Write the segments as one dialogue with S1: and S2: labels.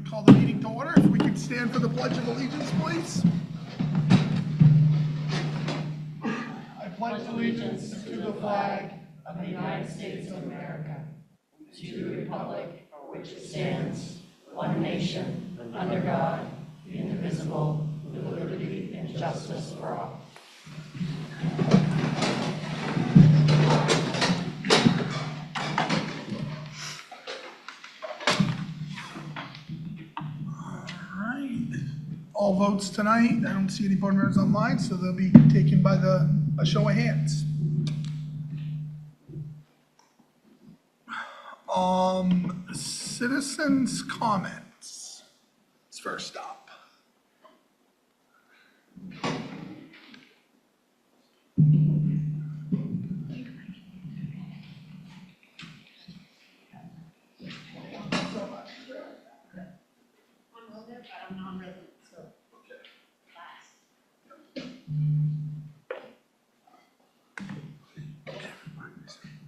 S1: call the meeting to order. If we could stand for the Pledge of Allegiance, please. I pledge allegiance to the flag of the United States of America, to the republic for which it stands, one nation, under God, indivisible, with liberty and justice for all. All votes tonight. I don't see any board members online, so they'll be taken by a show of hands. Citizens' comments. It's first stop.
S2: I'm non-resident.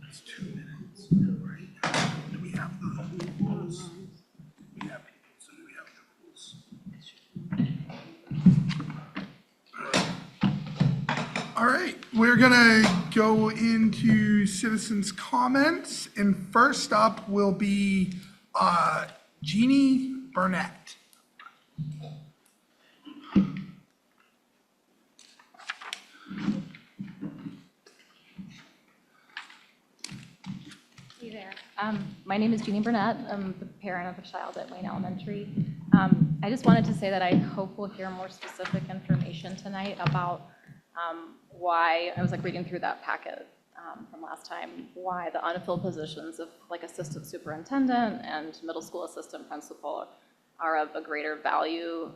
S1: It's 2 minutes, right? Do we have the rules? We have people, so do we have the rules? All right, we're gonna go into citizens' comments, and first up will be Jeannie Burnett.
S3: Hey there. My name is Jeannie Burnett. I'm the parent of a child at Wayne Elementary. I just wanted to say that I hope we'll hear more specific information tonight about why, I was reading through that packet from last time, why the unfilled positions of assistant superintendent and middle school assistant principal are of a greater value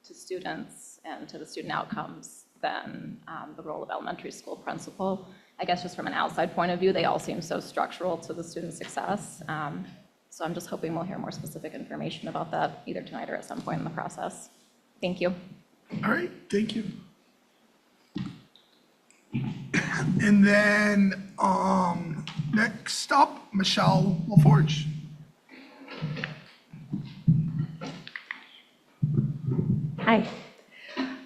S3: to students and to the student outcomes than the role of elementary school principal. I guess just from an outside point of view, they all seem so structural to the student success. So I'm just hoping we'll hear more specific information about that either tonight or at some point in the process. Thank you.
S1: All right, thank you. And then next up, Michelle LaForge.
S2: Hi,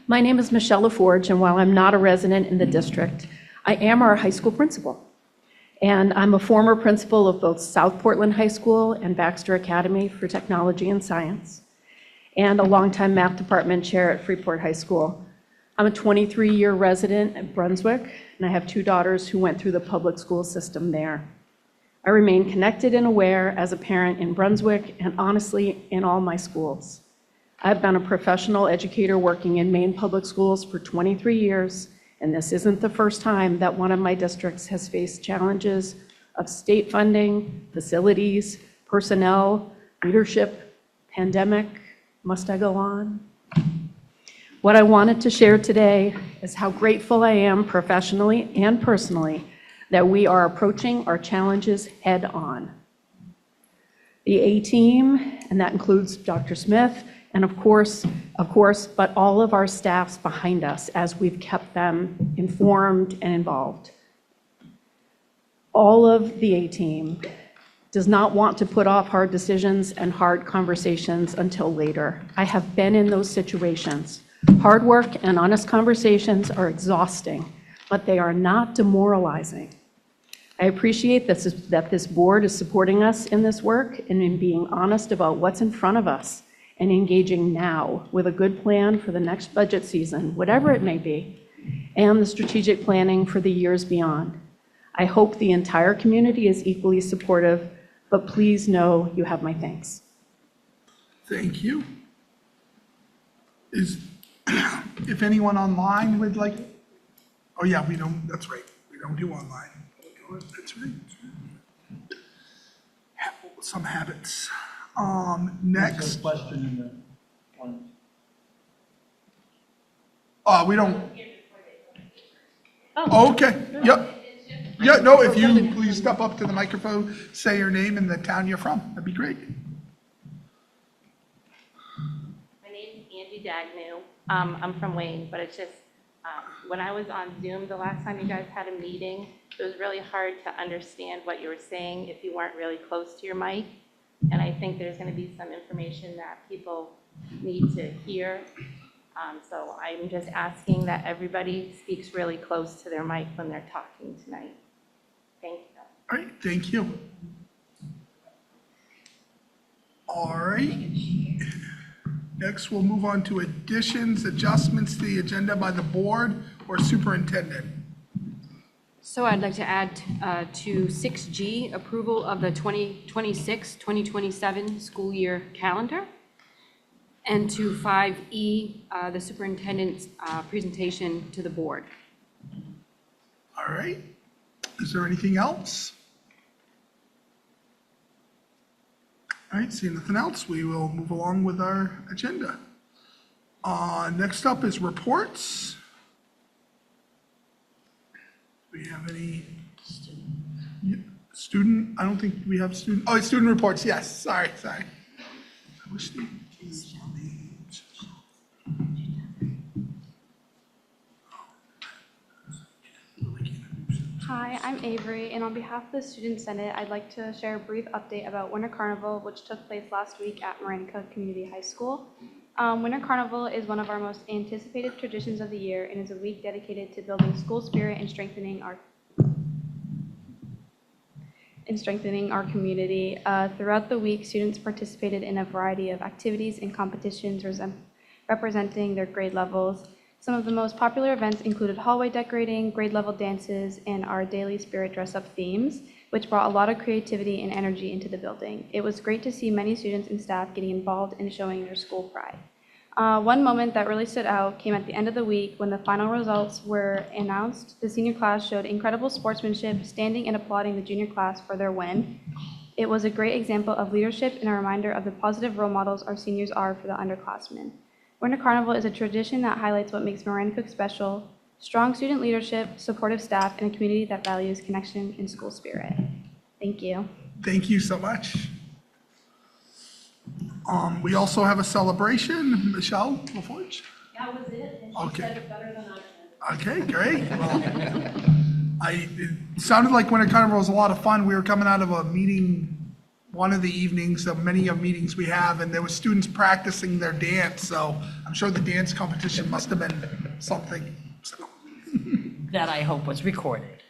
S2: my name is Michelle LaForge, and while I'm not a resident in the district, I am our high school principal. And I'm a former principal of both South Portland High School and Baxter Academy for Technology and Science, and a longtime math department chair at Freeport High School. I'm a 23-year resident at Brunswick, and I have 2 daughters who went through the public school system there. I remain connected and aware as a parent in Brunswick and honestly in all my schools. I've been a professional educator working in Maine public schools for 23 years, and this isn't the first time that one of my districts has faced challenges of state funding, facilities, personnel, leadership, pandemic. Must I go on? What I wanted to share today is how grateful I am professionally and personally that we are approaching our challenges head on. The A-team, and that includes Dr. Smith, and of course, but all of our staffs behind us as we've kept them informed and involved. All of the A-team does not want to put off hard decisions and hard conversations until later. I have been in those situations. Hard work and honest conversations are exhausting, but they are not demoralizing. I appreciate that this board is supporting us in this work and in being honest about what's in front of us and engaging now with a good plan for the next budget season, whatever it may be, and the strategic planning for the years beyond. I hope the entire community is equally supportive, but please know you have my thanks.
S1: Thank you. If anyone online would like, oh yeah, we don't, that's right, we don't do online. That's right. Some habits. Next.
S4: There's a question in the one.
S1: We don't. Oh, okay, yep. Yeah, no, if you please step up to the microphone, say your name and the town you're from, that'd be great.
S5: My name is Angie Dagnew. I'm from Wayne, but it's just, when I was on Zoom the last time you guys had a meeting, it was really hard to understand what you were saying if you weren't really close to your mic. And I think there's going to be some information that people need to hear. So I'm just asking that everybody speaks really close to their mic when they're talking tonight. Thank you.
S1: All right, thank you. All right. Next, we'll move on to additions, adjustments to the agenda by the board or superintendent.
S6: So I'd like to add to 6G, approval of the 2026-2027 school year calendar. And to 5E, the superintendent's presentation to the board.
S1: All right. Is there anything else? All right, seeing nothing else, we will move along with our agenda. Next up is reports. Do we have any student? I don't think we have student. Oh, it's student reports. Yes, sorry. I wish they used names.
S7: Hi, I'm Avery, and on behalf of the Student Senate, I'd like to share a brief update about Winter Carnival, which took place last week at Marinka Community High School. Winter Carnival is one of our most anticipated traditions of the year and is a week dedicated to building school spirit and strengthening our community. Throughout the week, students participated in a variety of activities and competitions representing their grade levels. Some of the most popular events included hallway decorating, grade level dances, and our daily spirit dress up themes, which brought a lot of creativity and energy into the building. It was great to see many students and staff getting involved and showing their school pride. One moment that really stood out came at the end of the week when the final results were announced. The senior class showed incredible sportsmanship, standing and applauding the junior class for their win. It was a great example of leadership and a reminder of the positive role models our seniors are for the underclassmen. Winter Carnival is a tradition that highlights what makes Marinka special: strong student leadership, supportive staff, and a community that values connection and school spirit. Thank you.
S1: Thank you so much. We also have a celebration. Michelle LaForge?
S2: That was it, and she
S1: Okay.
S2: said it better than I could.
S1: Okay, great. Well, it sounded like Winter Carnival was a lot of fun. We were coming out of a meeting, one of the evenings of many of meetings we have, and there were students practicing their dance, so I'm sure the dance competition must have been something. So,
S8: That I hope was recorded.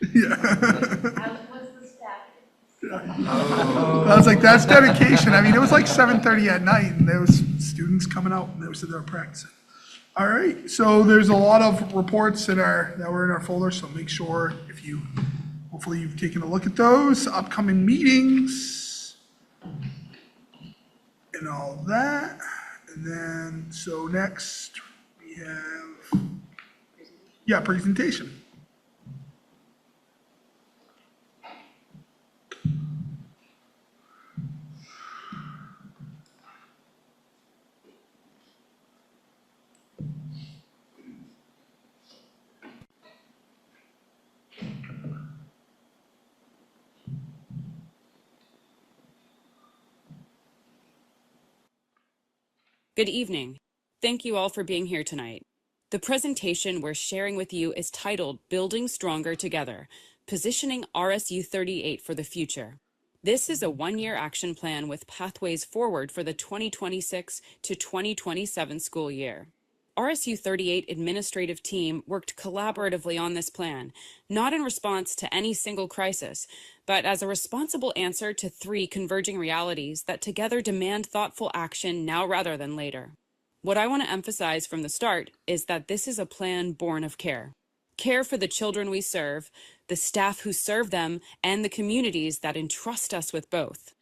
S1: I was like, that's dedication. I mean, it was like 7:30 at night, and there was students coming out, and they were practicing. All right, so there's a lot of reports that were in our folder, so make sure hopefully you've taken a look at those, upcoming meetings, and all that. And then, so next, we have, presentation.
S9: Good evening. Thank you all for being here tonight. The presentation we're sharing with you is titled Building Stronger Together, Positioning RSU 38 for the Future. This is a one-year action plan with pathways forward for the 2026 to 2027 school year. RSU 38 administrative team worked collaboratively on this plan, not in response to any single crisis, but as a responsible answer to three converging realities that together demand thoughtful action now rather than later. What I want to emphasize from the start is that this is a plan born of care. Care for the children we serve, the staff who serve them, and the communities that entrust us with both.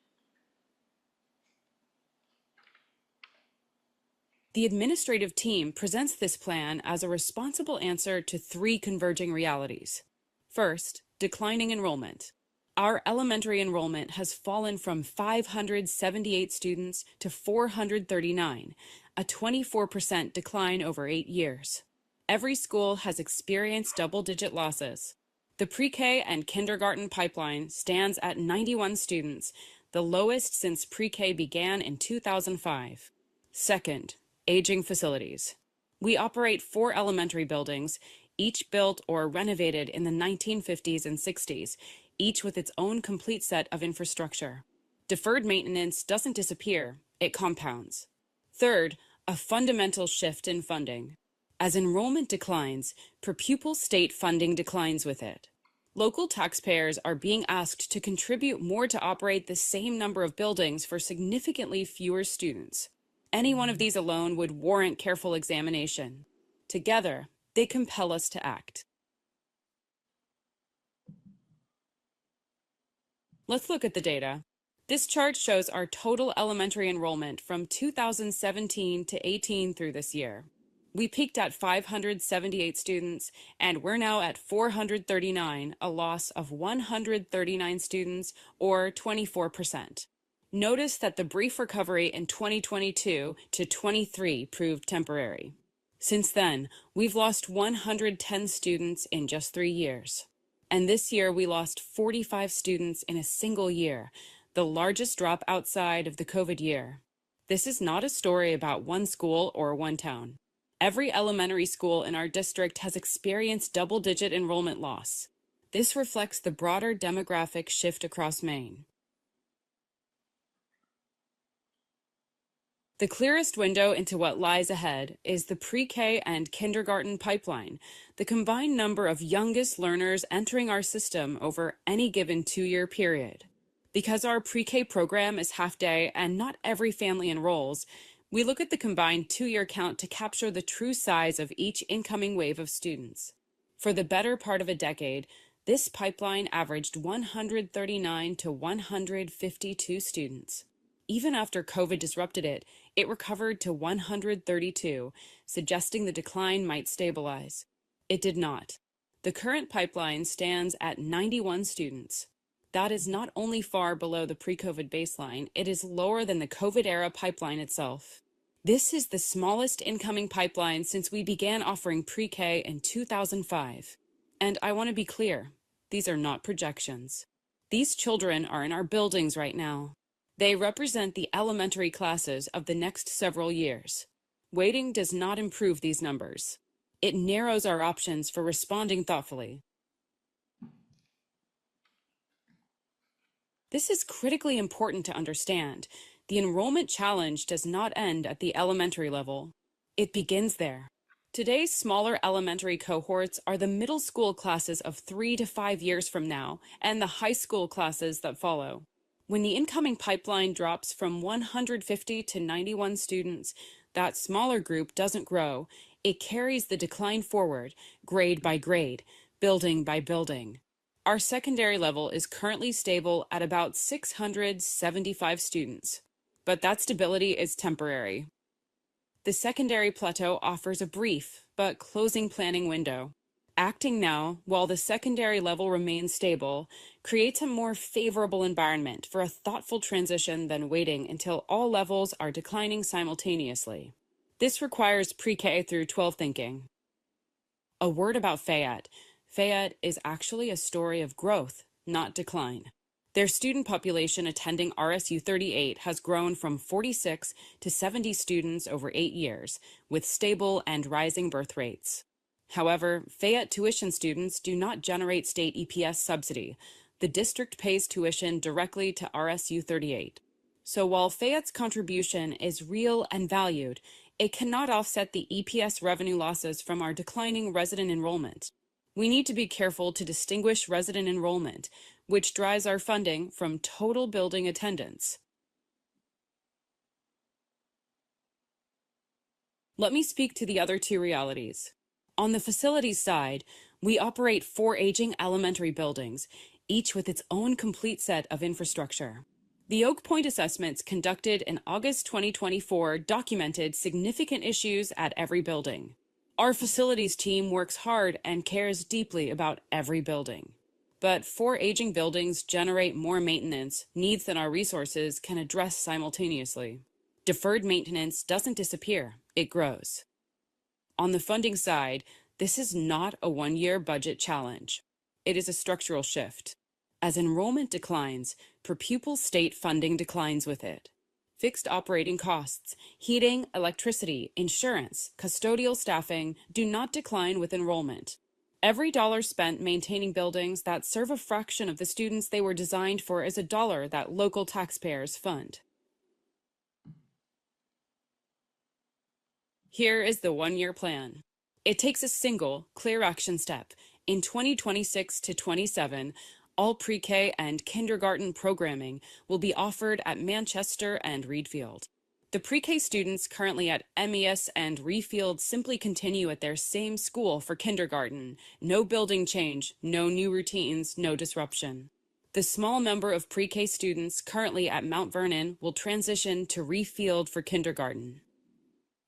S9: The administrative team presents this plan as a responsible answer to three converging realities. First, declining enrollment. Our elementary enrollment has fallen from 578 students to 439, a 24% decline over 8 years. Every school has experienced double-digit losses. The pre-K and kindergarten pipeline stands at 91 students, the lowest since pre-K began in 2005. Second, aging facilities. We operate 4 elementary buildings, each built or renovated in the 1950s and 60s, each with its own complete set of infrastructure. Deferred maintenance doesn't disappear, it compounds. Third, a fundamental shift in funding. As enrollment declines, per pupil state funding declines with it. Local taxpayers are being asked to contribute more to operate the same number of buildings for significantly fewer students. Any one of these alone would warrant careful examination. Together, they compel us to act. Let's look at the data. This chart shows our total elementary enrollment from 2017 to 18 through this year. We peaked at 578 students, and we're now at 439, a loss of 139 students, or 24%. Notice that the brief recovery in 2022 to 23 proved temporary. Since then, we've lost 110 students in just 3 years. And this year, we lost 45 students in a single year, the largest drop outside of the COVID year. This is not a story about one school or one town. Every elementary school in our district has experienced double-digit enrollment loss. This reflects the broader demographic shift across Maine. The clearest window into what lies ahead is the pre-K and kindergarten pipeline, the combined number of youngest learners entering our system over any given 2-year period. Because our pre-K program is half-day and not every family enrolls, we look at the combined 2-year count to capture the true size of each incoming wave of students. For the better part of a decade, this pipeline averaged 139 to 152 students. Even after COVID disrupted it, it recovered to 132, suggesting the decline might stabilize. It did not. The current pipeline stands at 91 students. That is not only far below the pre-COVID baseline, it is lower than the COVID-era pipeline itself. This is the smallest incoming pipeline since we began offering pre-K in 2005. And I want to be clear, these are not projections. These children are in our buildings right now. They represent the elementary classes of the next several years. Waiting does not improve these numbers. It narrows our options for responding thoughtfully. This is critically important to understand. The enrollment challenge does not end at the elementary level. It begins there. Today's smaller elementary cohorts are the middle school classes of 3 to 5 years from now and the high school classes that follow. When the incoming pipeline drops from 150 to 91 students, that smaller group doesn't grow. It carries the decline forward, grade by grade, building by building. Our secondary level is currently stable at about 675 students, but that stability is temporary. The secondary plateau offers a brief but closing planning window. Acting now, while the secondary level remains stable, creates a more favorable environment for a thoughtful transition than waiting until all levels are declining simultaneously. This requires pre-K through 12 thinking. A word about Fayette. Fayette is actually a story of growth, not decline. Their student population attending RSU 38 has grown from 46 to 70 students over 8 years, with stable and rising birth rates. However, Fayette tuition students do not generate state EPS subsidy. The district pays tuition directly to RSU 38. So while Fayette's contribution is real and valued, it cannot offset the EPS revenue losses from our declining resident enrollment. We need to be careful to distinguish resident enrollment, which drives our funding, from total building attendance. Let me speak to the other two realities. On the facilities side, we operate 4 aging elementary buildings, each with its own complete set of infrastructure. The Oak Point assessments conducted in August 2024 documented significant issues at every building. Our facilities team works hard and cares deeply about every building. But 4 aging buildings generate more maintenance needs than our resources can address simultaneously. Deferred maintenance doesn't disappear, it grows. On the funding side, this is not a one-year budget challenge. It is a structural shift. As enrollment declines, per pupil state funding declines with it. Fixed operating costs, heating, electricity, insurance, custodial staffing do not decline with enrollment. Every dollar spent maintaining buildings that serve a fraction of the students they were designed for is a dollar that local taxpayers fund. Here is the one-year plan. It takes a single, clear action step. In 2026 to 27, all pre-K and kindergarten programming will be offered at Manchester and Reedfield. The pre-K students currently at MES and Reedfield simply continue at their same school for kindergarten. No building change, no new routines, no disruption. The small number of pre-K students currently at Mount Vernon will transition to Reedfield for kindergarten.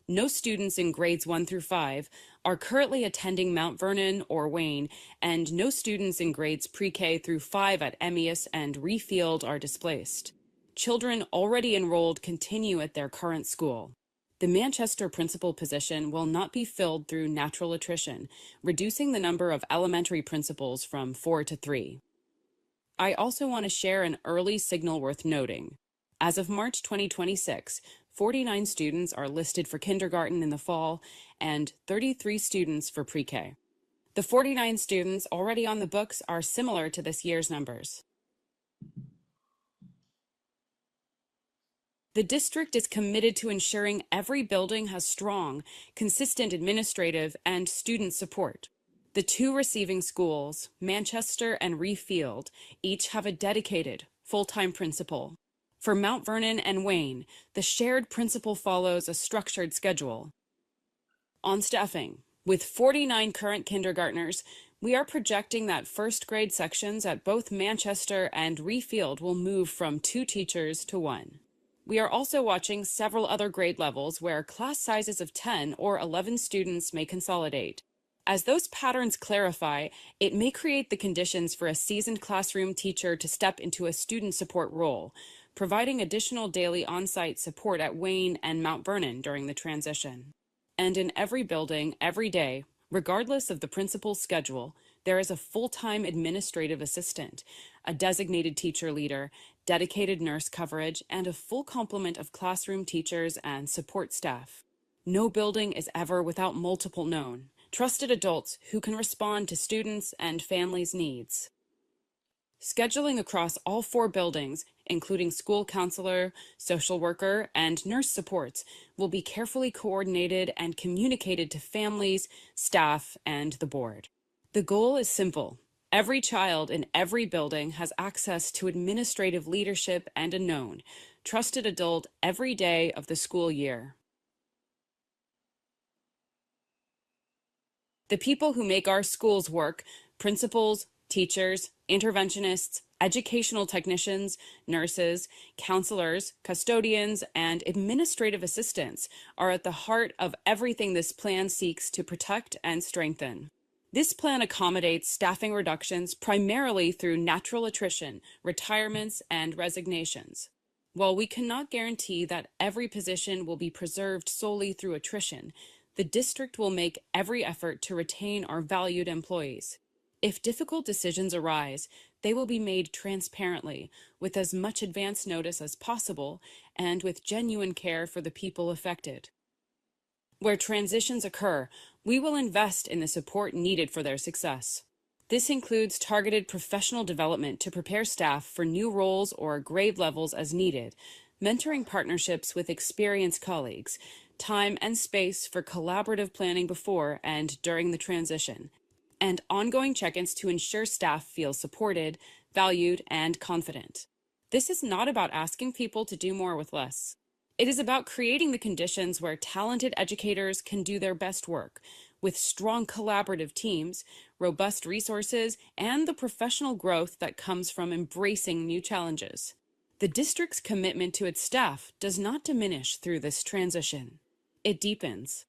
S9: No students in grades 1 through 5 are currently attending Mount Vernon or Wayne, and no students in grades pre-K through 5 at MES and Reedfield are displaced. Children already enrolled continue at their current school. The Manchester principal position will not be filled through natural attrition, reducing the number of elementary principals from 4 to 3. I also want to share an early signal worth noting. As of March 2026, 49 students are listed for kindergarten in the fall and 33 students for pre-K. The 49 students already on the books are similar to this year's numbers. The district is committed to ensuring every building has strong, consistent administrative and student support. The two receiving schools, Manchester and Reedfield, each have a dedicated, full-time principal. For Mount Vernon and Wayne, the shared principal follows a structured schedule. On staffing, with 49 current kindergartners, we are projecting that first grade sections at both Manchester and Reedfield will move from 2 teachers to 1. We are also watching several other grade levels where class sizes of 10 or 11 students may consolidate. As those patterns clarify, it may create the conditions for a seasoned classroom teacher to step into a student support role, providing additional daily on-site support at Wayne and Mount Vernon during the transition. And in every building, every day, regardless of the principal's schedule, there is a full-time administrative assistant, a designated teacher leader, dedicated nurse coverage, and a full complement of classroom teachers and support staff. No building is ever without multiple known, trusted adults who can respond to students' and families' needs. Scheduling across all 4 buildings, including school counselor, social worker, and nurse supports, will be carefully coordinated and communicated to families, staff, and the board. The goal is simple. Every child in every building has access to administrative leadership and a known, trusted adult every day of the school year. The people who make our schools work, principals, teachers, interventionists, educational technicians, nurses, counselors, custodians, and administrative assistants, are at the heart of everything this plan seeks to protect and strengthen. This plan accommodates staffing reductions primarily through natural attrition, retirements, and resignations. While we cannot guarantee that every position will be preserved solely through attrition, the district will make every effort to retain our valued employees. If difficult decisions arise, they will be made transparently, with as much advance notice as possible, and with genuine care for the people affected. Where transitions occur, we will invest in the support needed for their success. This includes targeted professional development to prepare staff for new roles or grade levels as needed, mentoring partnerships with experienced colleagues, time and space for collaborative planning before and during the transition, and ongoing check-ins to ensure staff feel supported, valued, and confident. This is not about asking people to do more with less. It is about creating the conditions where talented educators can do their best work, with strong collaborative teams, robust resources, and the professional growth that comes from embracing new challenges. The district's commitment to its staff does not diminish through this transition. It deepens.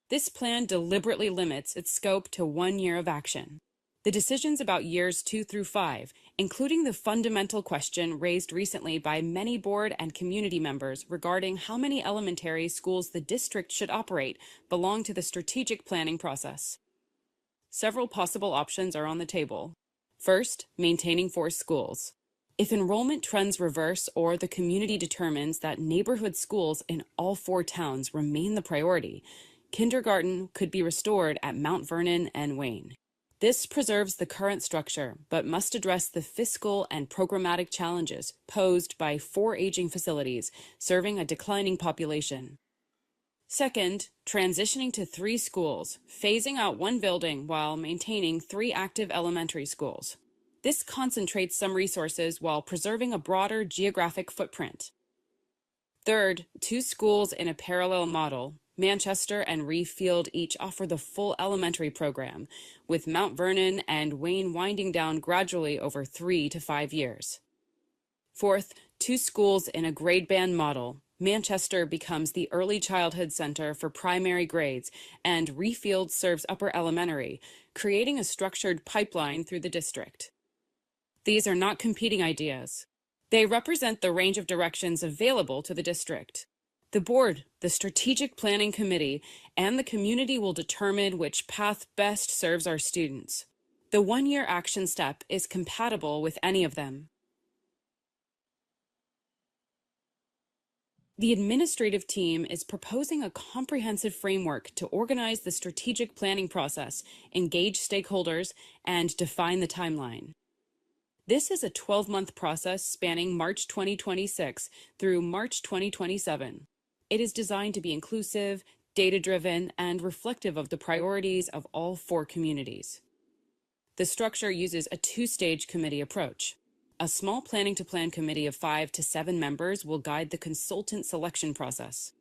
S9: This plan deliberately limits its scope to 1 year of action. The decisions about years 2 through 5, including the fundamental question raised recently by many board and community members regarding how many elementary schools the district should operate, belong to the strategic planning process. Several possible options are on the table. First, maintaining 4 schools. If enrollment trends reverse or the community determines that neighborhood schools in all 4 towns remain the priority, kindergarten could be restored at Mount Vernon and Wayne. This preserves the current structure, but must address the fiscal and programmatic challenges posed by 4 aging facilities serving a declining population. Second, transitioning to 3 schools, phasing out 1 building while maintaining 3 active elementary schools. This concentrates some resources while preserving a broader geographic footprint. Third, 2 schools in a parallel model. Manchester and Reeve Field each offer the full elementary program, with Mount Vernon and Wayne winding down gradually over 3 to 5 years. Fourth, 2 schools in a grade band model. Manchester becomes the early childhood center for primary grades, and Reeve Field serves upper elementary, creating a structured pipeline through the district. These are not competing ideas. They represent the range of directions available to the district. The board, the strategic planning committee, and the community will determine which path best serves our students. The 1-year action step is compatible with any of them. The administrative team is proposing a comprehensive framework to organize the strategic planning process, engage stakeholders, and define the timeline. This is a 12-month process spanning March 2026 through March 2027. It is designed to be inclusive, data-driven, and reflective of the priorities of all 4 communities. The structure uses a 2-stage committee approach. A small planning-to-plan committee of 5 to 7 members will guide the consultant selection process.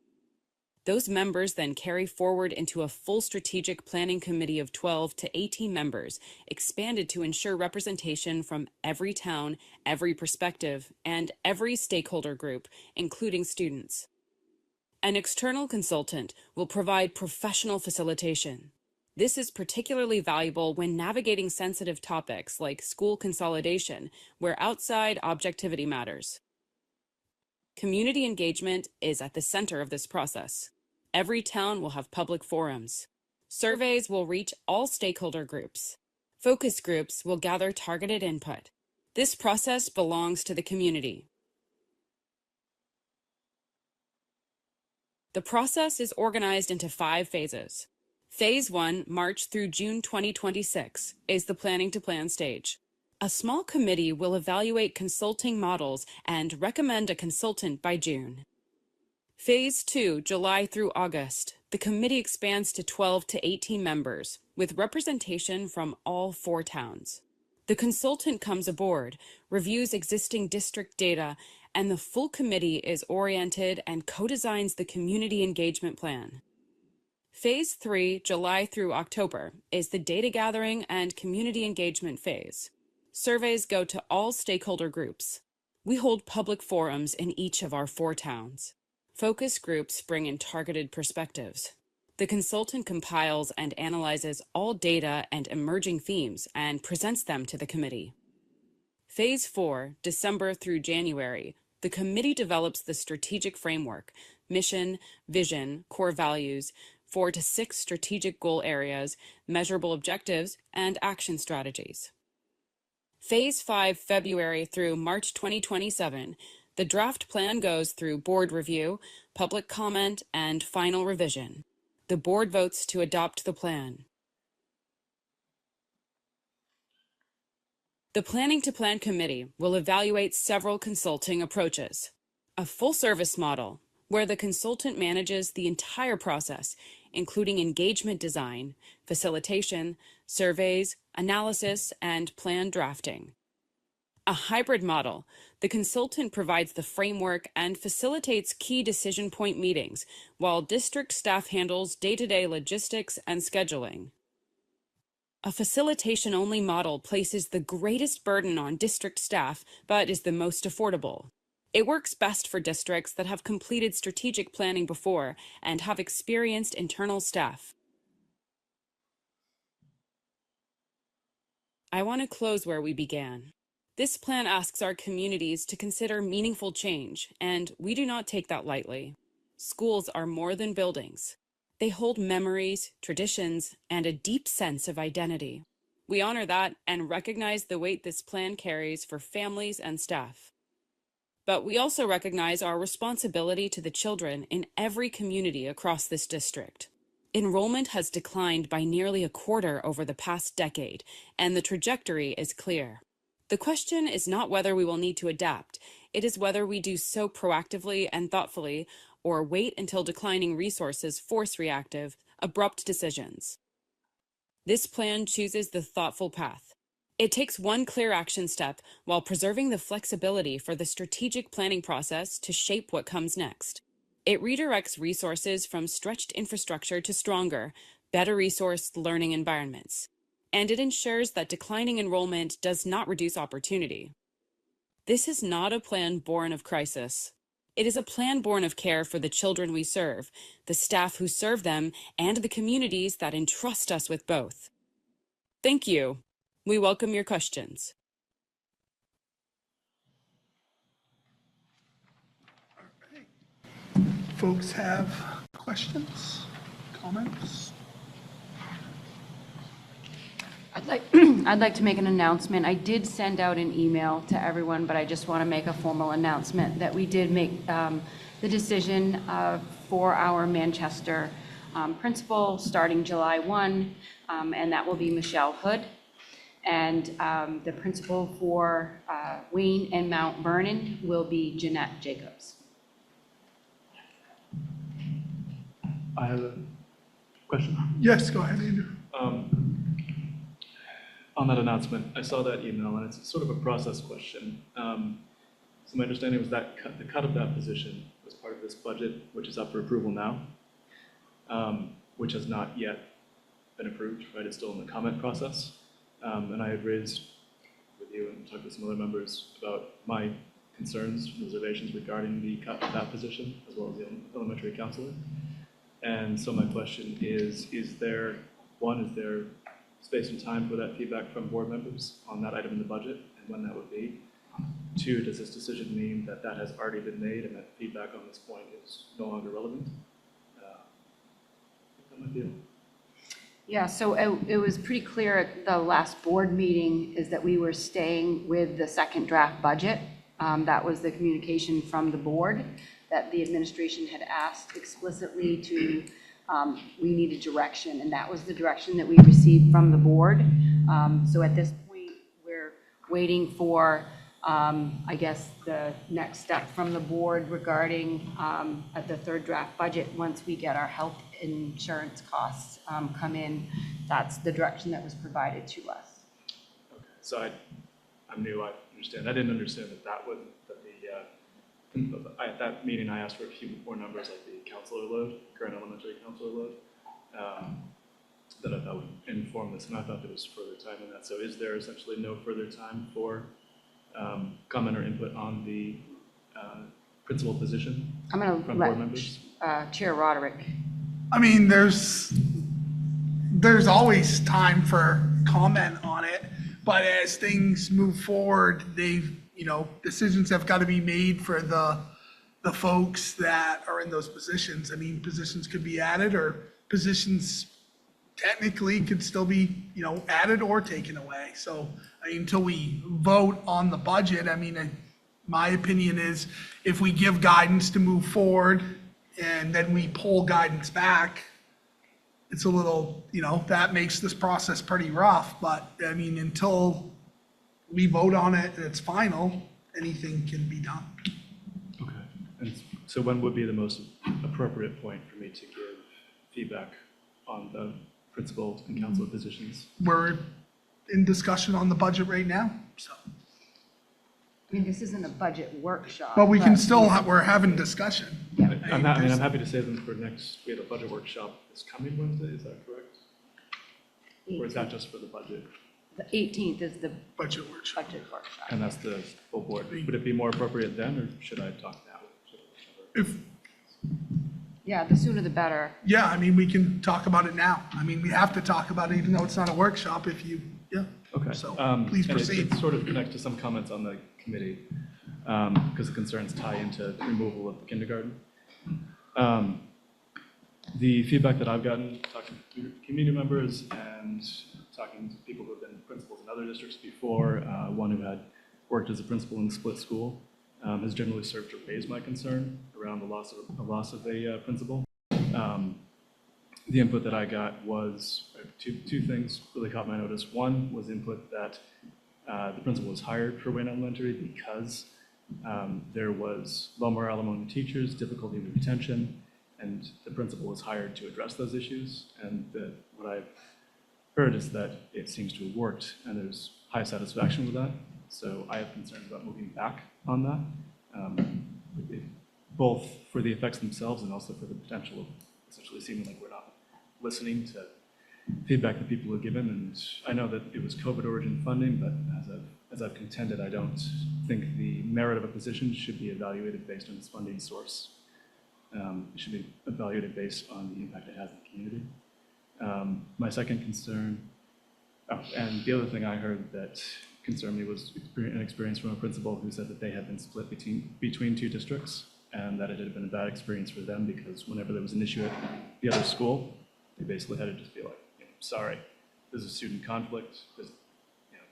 S9: Those members then carry forward into a full strategic planning committee of 12 to 18 members, expanded to ensure representation from every town, every perspective, and every stakeholder group, including students. An external consultant will provide professional facilitation. This is particularly valuable when navigating sensitive topics like school consolidation, where outside objectivity matters. Community engagement is at the center of this process. Every town will have public forums. Surveys will reach all stakeholder groups. Focus groups will gather targeted input. This process belongs to the community. The process is organized into 5 phases. Phase 1, March through June 2026, is the planning to plan stage. A small committee will evaluate consulting models and recommend a consultant by June. Phase 2, July through August, the committee expands to 12 to 18 members, with representation from all 4 towns. The consultant comes aboard, reviews existing district data, and the full committee is oriented and co-designs the community engagement plan. Phase 3, July through October, is the data gathering and community engagement phase. Surveys go to all stakeholder groups. We hold public forums in each of our 4 towns. Focus groups bring in targeted perspectives. The consultant compiles and analyzes all data and emerging themes and presents them to the committee. Phase 4, December through January, the committee develops the strategic framework, mission, vision, core values, 4 to 6 strategic goal areas, measurable objectives, and action strategies. Phase 5, February through March 2027, the draft plan goes through board review, public comment, and final revision. The board votes to adopt the plan. The Planning to Plan Committee will evaluate several consulting approaches. A full-service model, where the consultant manages the entire process, including engagement design, facilitation, surveys, analysis, and plan drafting. A hybrid model, the consultant provides the framework and facilitates key decision point meetings, while district staff handles day-to-day logistics and scheduling. A facilitation-only model places the greatest burden on district staff, but is the most affordable. It works best for districts that have completed strategic planning before and have experienced internal staff. I want to close where we began. This plan asks our communities to consider meaningful change, and we do not take that lightly. Schools are more than buildings. They hold memories, traditions, and a deep sense of identity. We honor that and recognize the weight this plan carries for families and staff. But we also recognize our responsibility to the children in every community across this district. Enrollment has declined by nearly a quarter over the past decade, and the trajectory is clear. The question is not whether we will need to adapt, it is whether we do so proactively and thoughtfully, or wait until declining resources force reactive, abrupt decisions. This plan chooses the thoughtful path. It takes one clear action step while preserving the flexibility for the strategic planning process to shape what comes next. It redirects resources from stretched infrastructure to stronger, better resourced learning environments. And it ensures that declining enrollment does not reduce opportunity. This is not a plan born of crisis. It is a plan born of care for the children we serve, the staff who serve them, and the communities that entrust us with both. Thank you. We welcome your questions.
S10: Folks have questions, comments?
S6: I'd like to make an announcement. I did send out an email to everyone, but I just want to make a formal announcement that we did make the decision for our Manchester principal starting July 1, and that will be Michelle Hood. And the principal for Wayne and Mount Vernon will be Jeanette Jacobs.
S4: I have a question.
S10: Yes, go ahead, Andrew.
S4: On that announcement, I saw that email, and it's sort of a process question. So my understanding was that the cut of that position was part of this budget, which is up for approval now, which has not yet been approved, right? It's still in the comment process. And I had raised with you and talked with some other members about my concerns, reservations regarding the cut of that position, as well as the elementary counselor. And so my question is there space and time for that feedback from board members on that item in the budget and when that would be? 2, does this decision mean that that has already been made and that feedback on this point is no longer relevant? That might be it.
S6: Yeah, so it was pretty clear at the last board meeting is that we were staying with the second draft budget. That was the communication from the board, that the administration had asked explicitly to, we needed direction, and that was the direction that we received from the board. So at this point, we're waiting for, I guess, the next step from the board regarding at the third draft budget. Once we get our health insurance costs come in, that's the direction that was provided to us.
S4: Okay, so I'm new, I understand. I didn't understand at that meeting, I asked for a few more numbers, like the counselor load, current elementary counselor load, that I thought would inform this, and I thought there was further time in that. So is there essentially no further time for comment or input on the principal position
S6: I'm going to
S4: from board members?
S6: Chair Roderick.
S10: I mean, there's always time for comment on it, but as things move forward, decisions have got to be made for the folks that are in those positions. I mean, positions could be added, or positions technically could still be, added or taken away. So, I mean, until we vote on the budget, I mean, my opinion is if we give guidance to move forward and then we pull guidance back, it's a little, that makes this process pretty rough. But I mean, until we vote on it and it's final, anything can be done.
S4: Okay. And so when would be the most appropriate point for me to give feedback on the principal and counselor positions?
S10: We're in discussion on the budget right now, so.
S6: I mean, this isn't a budget workshop.
S10: But we can still, we're having discussion.
S6: Yeah.
S4: I'm happy to save them for next, we have a budget workshop this coming Wednesday, is that correct? Or is that just for the budget?
S6: The 18th is the
S10: Budget workshop.
S6: budget workshop.
S4: And that's the full board. Would it be more appropriate then, or should I talk now?
S10: If,
S6: Yeah, the sooner the better.
S10: yeah, I mean, we can talk about it now. I mean, we have to talk about it even though it's not a workshop yeah.
S4: Okay.
S10: So please
S4: and
S10: proceed.
S4: it sort of connects to some comments on the committee, because the concerns tie into the removal of the kindergarten. The feedback that I've gotten, talking to community members and talking to people who have been principals in other districts before, one who had worked as a principal in a split school, has generally served to raise my concern around the loss of a principal. the input that I got was two things really caught my notice. One was input that the principal was hired for Wayne Elementary because there was low morale among the teachers, difficulty with retention, and the principal was hired to address those issues. And what I've heard is that it seems to have worked, and there's high satisfaction with that. So I have concerns about moving back on that, both for the effects themselves and also for the potential of essentially seeming like we're not listening to feedback that people have given. And I know that it was COVID origin funding, but as I've contended, I don't think the merit of a position should be evaluated based on its funding source. It should be evaluated based on the impact it has in the community. My second concern, and the other thing I heard that concerned me was an experience from a principal who said that they had been split between two districts, and that it had been a bad experience for them because whenever there was an issue at the other school, they basically had to just be like, sorry, there's a student conflict.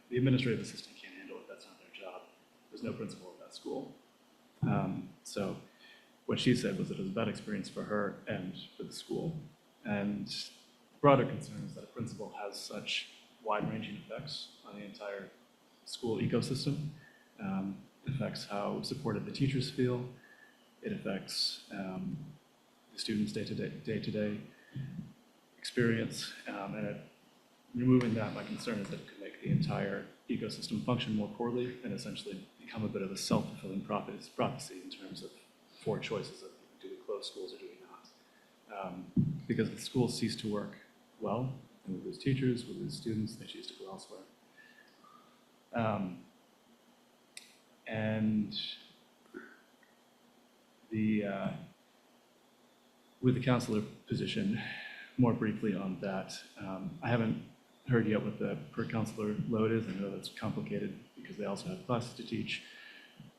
S4: The administrative assistant can't handle it. That's not their job. There's no principal at that school. So what she said was that it was a bad experience for her and for the school. And the broader concern is that a principal has such wide-ranging effects on the entire school ecosystem. It affects how supported the teachers feel. It affects the students' day-to-day experience. And removing that, my concern is that it could make the entire ecosystem function more poorly and essentially become a bit of a self-fulfilling prophecy in terms of four choices of do we close schools or do we not. Because if the schools cease to work well, and we lose teachers, we lose students, they choose to go elsewhere. And with the counselor position, more briefly on that, I haven't heard yet what the per counselor load is. I know that's complicated because they also have classes to teach.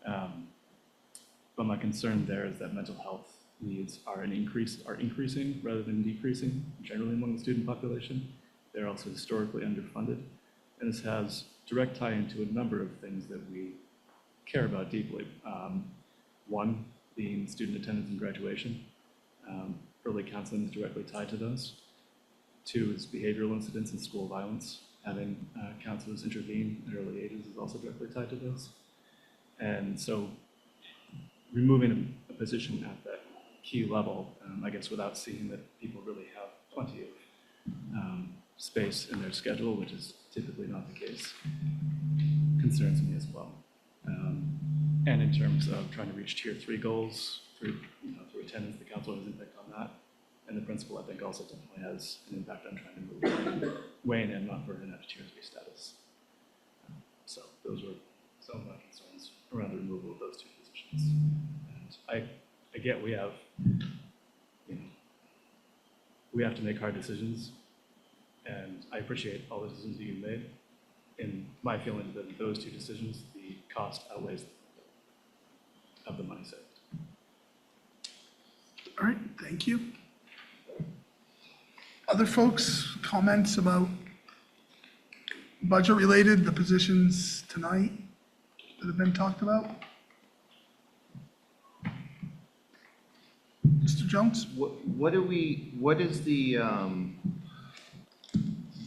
S4: But my concern there is that mental health needs are increasing rather than decreasing generally among the student population. They're also historically underfunded. And this has direct tie into a number of things that we care about deeply. One being student attendance and graduation. Early counseling is directly tied to those. Two is behavioral incidents and school violence. Having counselors intervene at early ages is also directly tied to those. And so removing a position at that key level, I guess without seeing that people really have plenty of space in their schedule, which is typically not the case, concerns me as well. And in terms of trying to reach tier 3 goals through attendance, the counselor has an impact on that. And the principal, I think, also definitely has an impact on trying to move Wayne and Mount Vernon up to tier 3 status. So those were some of my concerns around the removal of those two positions. And I get we have to make hard decisions, and I appreciate all the decisions that you've made. In my feeling that those two decisions, the cost outweighs of the money saved.
S10: All right, thank you. Other folks, comments about budget-related, the positions tonight that have been talked about? Mr. Jones?
S11: What is the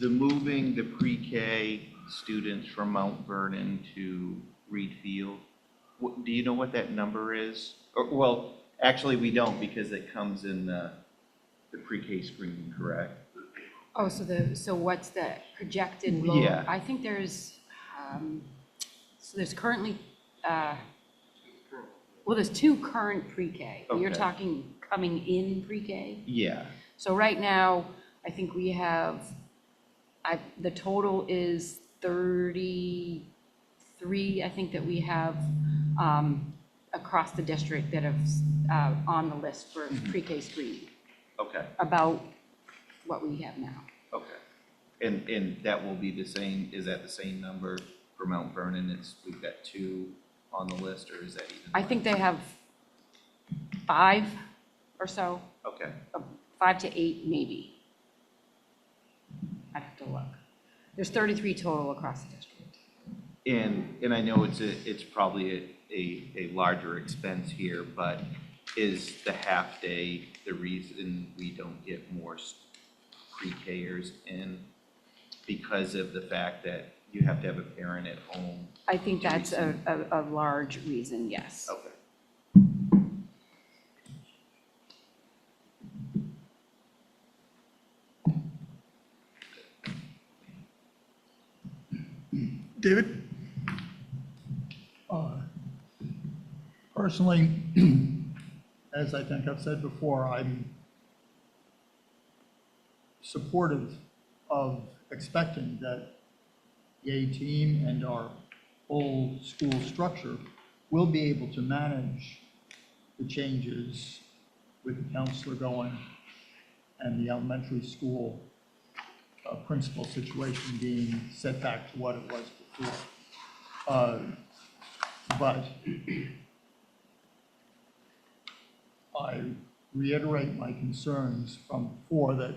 S11: moving the pre-K students from Mount Vernon to Reed Field? Do you know what that number is? Well, actually, we don't because it comes in the pre-K screening, correct?
S6: Oh, so what's the projected load?
S11: Yeah.
S6: I think there's currently, there's 2 current pre-K. You're
S11: Okay.
S6: talking coming in pre-K?
S11: Yeah.
S6: So right now, I think we have, the total is 33, I think that we have across the district that have on the list for pre-K screening,
S11: Okay.
S6: about what we have now.
S11: Okay. And that will be the same, is that the same number for Mount Vernon? We've got 2 on the list, or is that even?
S6: I think they have 5 or so,
S11: Okay.
S6: 5 to 8 maybe. I'd have to look. There's 33 total across the district.
S11: And I know it's probably a larger expense here, but is the half day the reason we don't get more pre-Kers in because of the fact that you have to have a parent at home?
S6: I think that's a large reason, yes.
S11: Okay.
S10: David?
S12: Personally, as I think I've said before, I'm supportive of expecting that the A team and our whole school structure will be able to manage the changes with the counselor going and the elementary school principal situation being set back to what it was before. But I reiterate my concerns from before that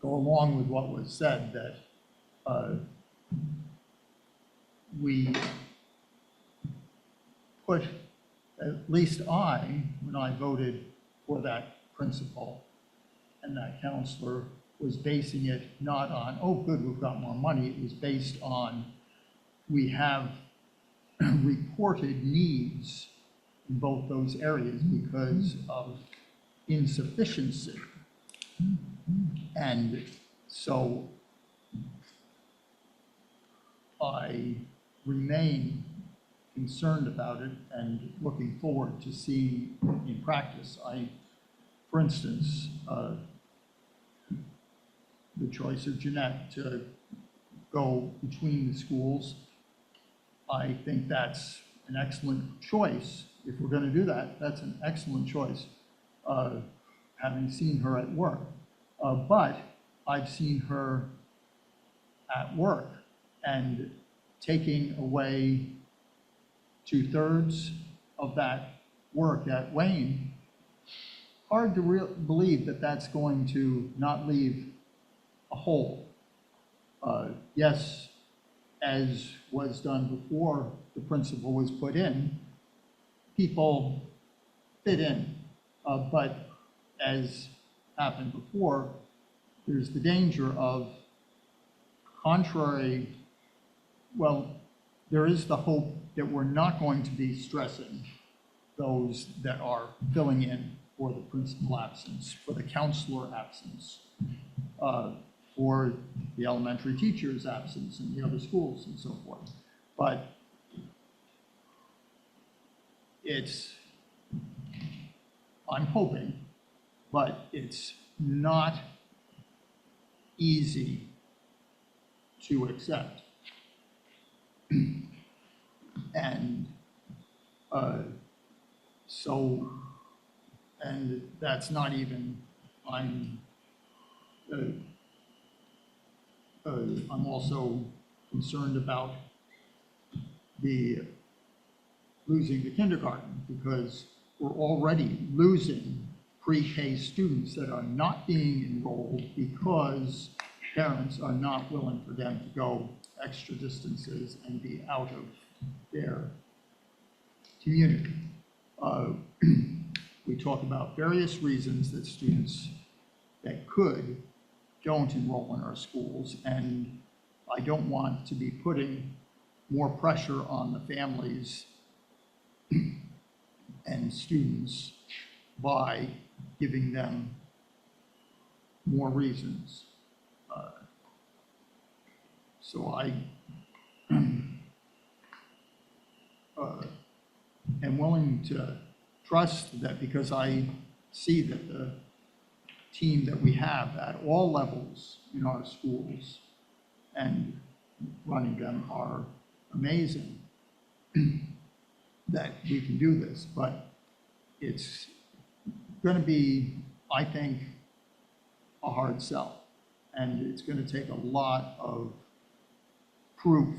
S12: go along with what was said, that we put, at least I, when I voted for that principal and that counselor, was basing it not on, oh, good, we've got more money. It was based on, we have reported needs in both those areas because of insufficiency. And so I remain concerned about it and looking forward to seeing in practice. For instance, the choice of Jeanette to go between the schools, I think that's an excellent choice. If we're going to do that, that's an excellent choice, having seen her at work. But I've seen her at work, and taking away 2/3 of that work at Wayne, hard to believe that that's going to not leave a hole. Yes, as was done before the principal was put in, people fit in. But as happened before, there's the danger of contrary, well, there is the hope that we're not going to be stressing those that are filling in for the principal absence, for the counselor absence, for the elementary teacher's absence in the other schools and so forth. But I'm hoping, but it's not easy to accept. And and that's not even, I'm also concerned about losing the kindergarten, because we're already losing pre-K students that are not being enrolled because parents are not willing for them to go extra distances and be out of their community. We talk about various reasons that students that could don't enroll in our schools, and I don't want to be putting more pressure on the families and students by giving them more reasons. So I am willing to trust that, because I see that the team that we have at all levels in our schools and running them are amazing, that we can do this. But it's going to be, I think, a hard sell. And it's going to take a lot of proof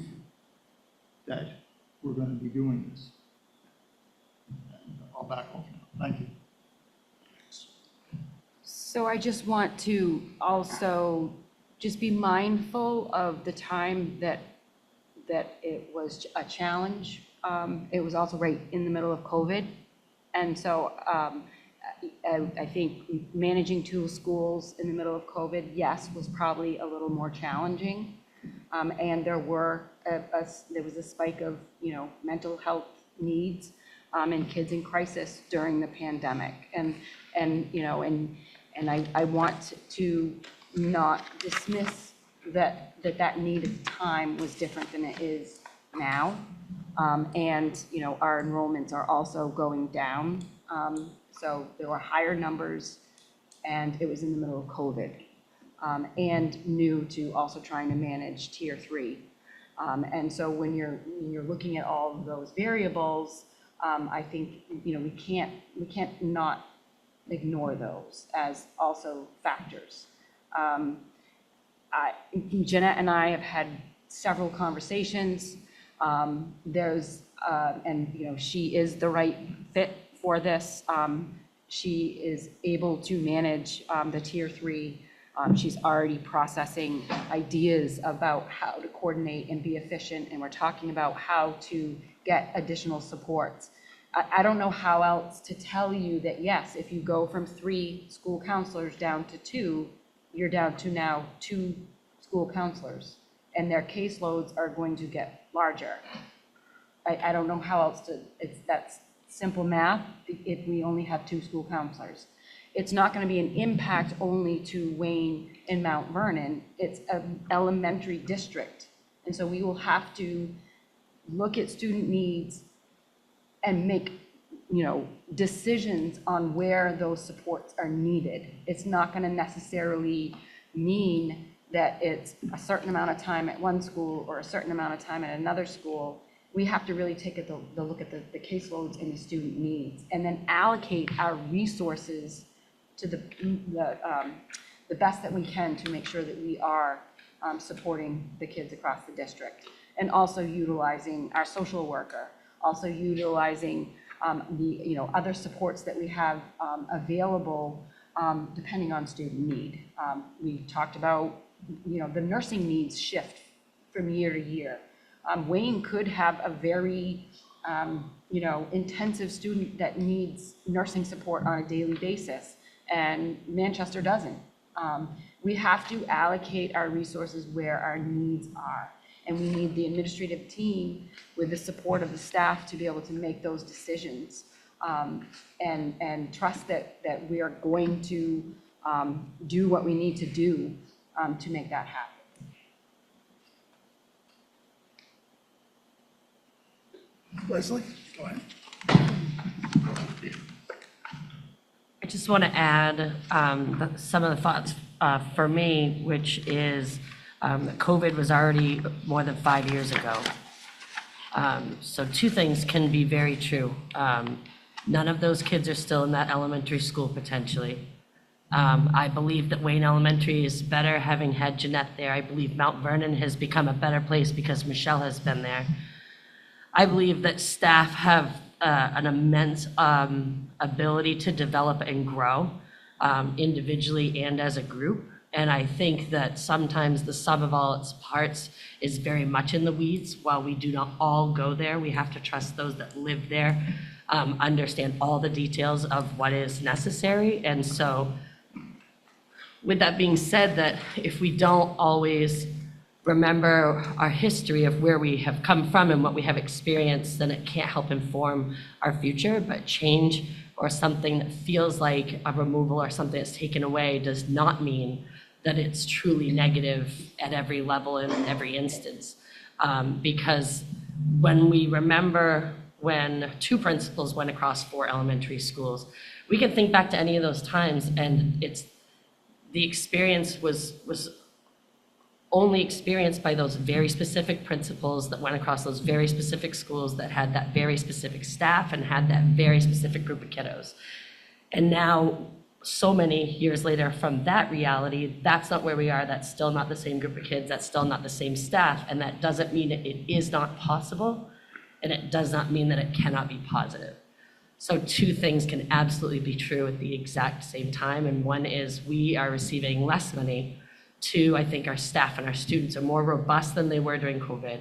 S12: that we're going to be doing this. And I'll back off now. Thank you.
S6: So I just want to also just be mindful of the time that it was a challenge. It was also right in the middle of COVID. And so I think managing two schools in the middle of COVID, yes, was probably a little more challenging. And there was a spike of, mental health needs and kids in crisis during the pandemic. And I want to not dismiss that need at the time was different than it is now. And, our enrollments are also going down. So there were higher numbers, and it was in the middle of COVID. And new to also trying to manage tier 3. And so when you're looking at all of those variables, I think, we can't not ignore those as also factors. Jeanette and I have had several conversations. She is the right fit for this. She is able to manage the tier 3. She's already processing ideas about how to coordinate and be efficient, and we're talking about how to get additional supports. I don't know how else to tell you that, yes, if you go from 3 school counselors down to 2, you're down to now 2 school counselors, and their caseloads are going to get larger. I don't know how else that's simple math if we only have 2 school counselors. It's not going to be an impact only to Wayne and Mount Vernon. It's an elementary district. And so we will have to look at student needs and make, decisions on where those supports are needed. It's not going to necessarily mean that it's a certain amount of time at one school or a certain amount of time at another school. We have to really take the look at the caseloads and the student needs, and then allocate our resources to the best that we can to make sure that we are supporting the kids across the district, and also utilizing our social worker, also utilizing the other supports that we have available depending on student need. We talked about the nursing needs shift from year to year. Wayne could have a very intensive student that needs nursing support on a daily basis, and Manchester doesn't. We have to allocate our resources where our needs are. And we need the administrative team with the support of the staff to be able to make those decisions, and trust that we are going to do what we need to do to make that happen.
S10: Leslie, go ahead.
S8: I just want to add some of the thoughts for me, which is COVID was already more than 5 years ago. So 2 things can be very true. None of those kids are still in that elementary school potentially. I believe that Wayne Elementary is better having had Jeanette there. I believe Mount Vernon has become a better place because Michelle has been there. I believe that staff have an immense ability to develop and grow individually and as a group. And I think that sometimes the sum of all its parts is very much in the weeds. While we do not all go there, we have to trust those that live there, understand all the details of what is necessary. And so with that being said, that if we don't always remember our history of where we have come from and what we have experienced, then it can't help inform our future. But change or something that feels like a removal or something that's taken away does not mean that it's truly negative at every level and in every instance. Because when we remember when 2 principals went across 4 elementary schools, we can think back to any of those times, and the experience was only experienced by those very specific principals that went across those very specific schools that had that very specific staff and had that very specific group of kiddos. And now, so many years later from that reality, that's not where we are. That's still not the same group of kids. That's still not the same staff. And that doesn't mean it is not possible. And it does not mean that it cannot be positive. So 2 things can absolutely be true at the exact same time. And one is we are receiving less money. 2, I think our staff and our students are more robust than they were during COVID.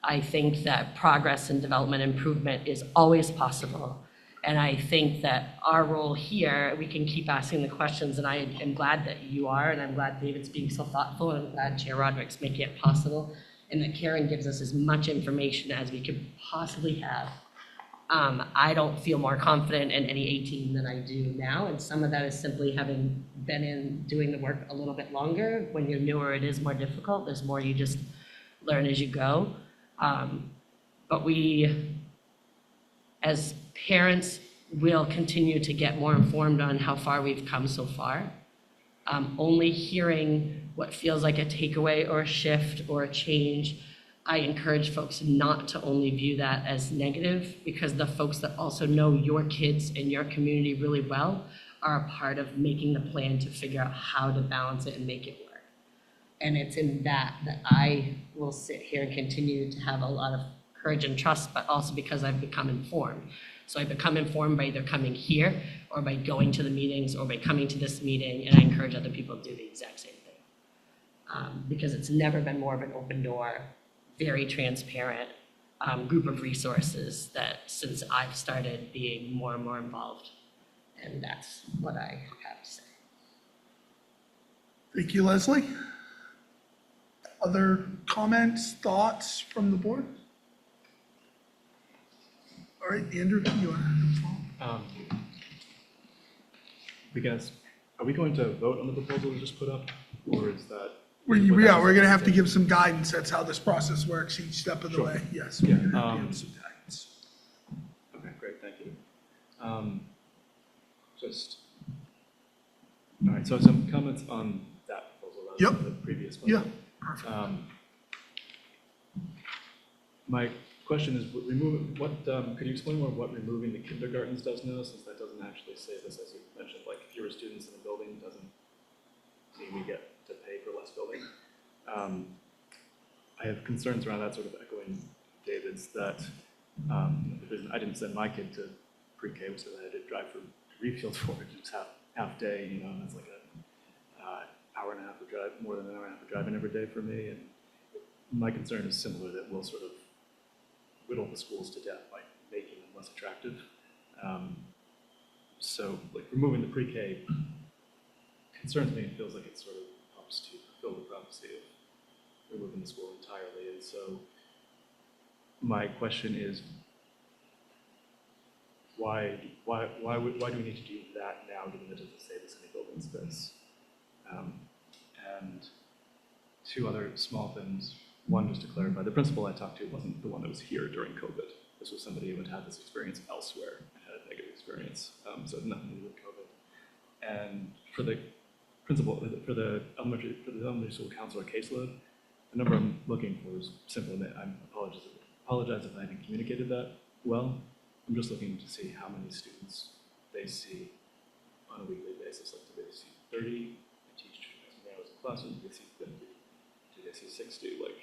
S8: I think that progress and development improvement is always possible. And I think that our role here, we can keep asking the questions, and I am glad that you are, and I'm glad David's being so thoughtful, and I'm glad Chair Roderick's making it possible, and that Karen gives us as much information as we could possibly have. I don't feel more confident in any A team than I do now, and some of that is simply having been in doing the work a little bit longer. When you're newer, it is more difficult. There's more you just learn as you go. But we, as parents, will continue to get more informed on how far we've come so far. Only hearing what feels like a takeaway or a shift or a change, I encourage folks not to only view that as negative, because the folks that also know your kids and your community really well are a part of making the plan to figure out how to balance it and make it work. And it's in that I will sit here and continue to have a lot of courage and trust, but also because I've become informed. So I become informed by either coming here or by going to the meetings or by coming to this meeting, and I encourage other people to do the exact same thing. Because it's never been more of an open door, very transparent group of resources that since I've started being more and more involved. And that's what I have to say.
S10: Thank you, Leslie. Other comments, thoughts from the board? All right, Andrew, you want to
S4: Are we going to vote on the proposal we just put up, or is that?
S10: we're gonna have to give some guidance. That's how this process works each step of the
S4: Sure.
S10: way. Yes,
S4: Yeah,
S10: we're gonna have to give some guidance.
S4: Okay, great, thank you. All right, so some comments on that proposal rather
S10: Yep.
S4: than the previous one.
S10: Yeah, perfect.
S4: My question is, could you explain more what removing the kindergartens does now, since that doesn't actually say this, as you mentioned, like fewer students in the building doesn't mean we get to pay for less building. I have concerns around that, sort of echoing David's, that the reason I didn't send my kid to pre-K was because I had to drive from Reedfield for it, it's half day, you know, and that's like an hour and a half of drive, more than an hour and a half of driving every day for me. And my concern is similar, that we'll sort of whittle the schools to death by making them less attractive. So like removing the pre-K concerns me. It feels like it sort of helps to fulfill the prophecy of removing the school entirely. And so my question is, why do we need to do that now, given that it doesn't say this in the building space? And two other small things. One, just to clarify, the principal I talked to wasn't the one that was here during COVID. This was somebody who had had this experience elsewhere and had a negative experience. So nothing to do with COVID. And for the principal, for the elementary school counselor caseload, the number I'm looking for is simple. I apologize if I haven't communicated that well. I'm just looking to see how many students they see on a weekly basis. Like, do they see 30? I teach as many hours in classes. Do they see 50? Do they see 60? Like,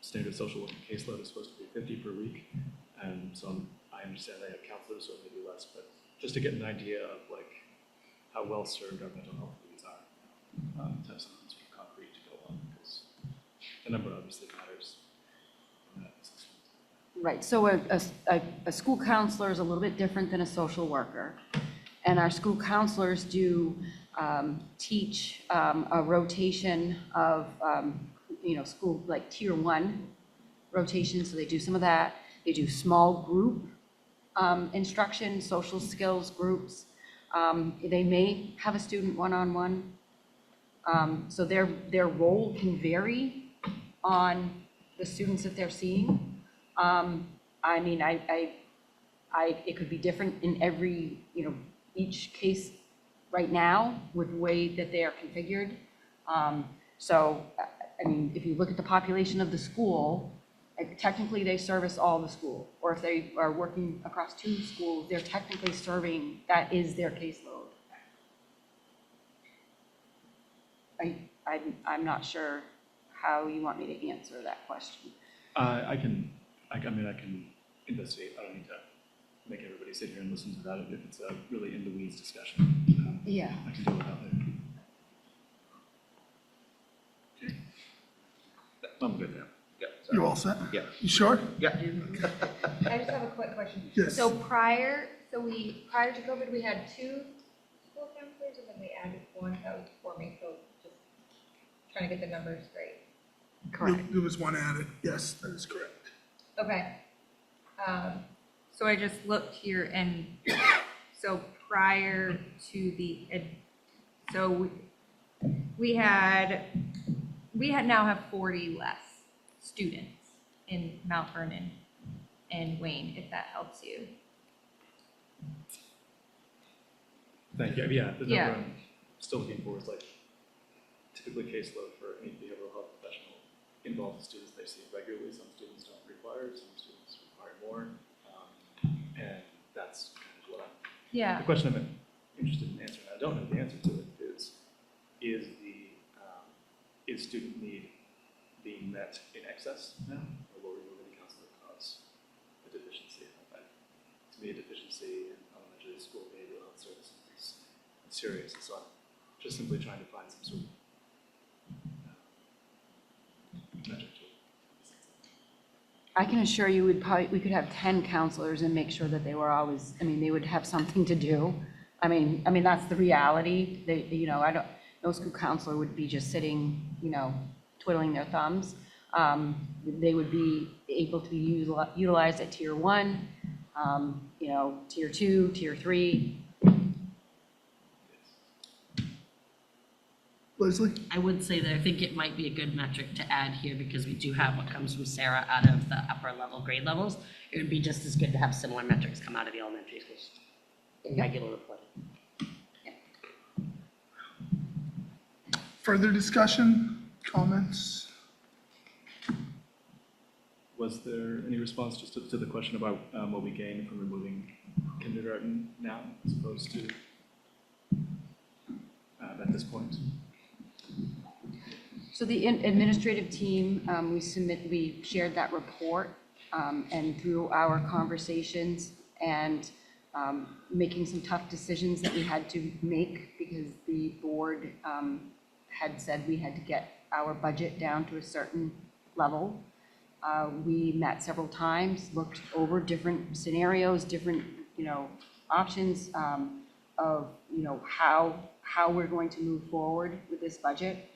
S4: standard social work caseload is supposed to be 50 per week. And so I understand they have counselors, so maybe less, but just to get an idea of like how well served our mental health needs are, to have something sort of concrete to go on, because the number obviously matters in that assessment.
S6: Right, so a school counselor is a little bit different than a social worker. And our school counselors do teach a rotation of, school, like tier 1 rotation, so they do some of that. They do small group instruction, social skills groups. They may have a student one-on-one. So their role can vary on the students that they're seeing. I mean, it could be different in every, each case right now with the way that they are configured. So, I mean, if you look at the population of the school, technically they service all the school. Or if they are working across 2 schools, they're technically serving, that is their caseload. I'm not sure how you want me to answer that question.
S4: I can investigate. I don't need to make everybody sit here and listen to that if it's a really in the weeds discussion.
S6: Yeah.
S4: I can deal with that later.
S11: I'm good now. Yeah.
S10: You all set?
S11: Yeah.
S10: You sure?
S11: Yeah.
S13: I just have a quick question.
S10: Yes.
S13: So prior to COVID, we had 2 school counselors, and then we added 1 that was before me, so just trying to get the numbers straight.
S10: There was 1 added. Yes, that is correct.
S13: Okay. So I just looked here, and so prior to so we now have 40 less students in Mount Vernon and Wayne, if that helps you.
S4: Thank you. Yeah, the
S13: Yeah.
S4: number I'm still looking for is like typically caseload for any behavioral health professional involved students they see regularly. Some students don't require, some students require more. And that's kind of what
S13: Yeah.
S4: the question I'm interested in answering, I don't know the answer to it, is student need being met in excess now? Or will removing the counselor cause a deficiency? To me, a deficiency in elementary school behavioral health services is serious, and so I'm just simply trying to find some sort of metric to it.
S6: I can assure you, we could have 10 counselors and make sure that they were always, they would have something to do. I mean, that's the reality. No school counselor would be just sitting, twiddling their thumbs. They would be able to be utilized at tier 1, tier 2, tier 3.
S10: Leslie?
S8: I would say that I think it might be a good metric to add here because we do have what comes from Sarah out of the upper level grade levels. It would be just as good to have similar metrics come out of the elementary schools in regular reporting.
S10: Further discussion, comments?
S4: Was there any response just to the question about what we gain from removing kindergarten now as opposed to at this point?
S6: So the administrative team, we shared that report, and through our conversations and making some tough decisions that we had to make because the board had said we had to get our budget down to a certain level. We met several times, looked over different scenarios, different, options of, how we're going to move forward with this budget.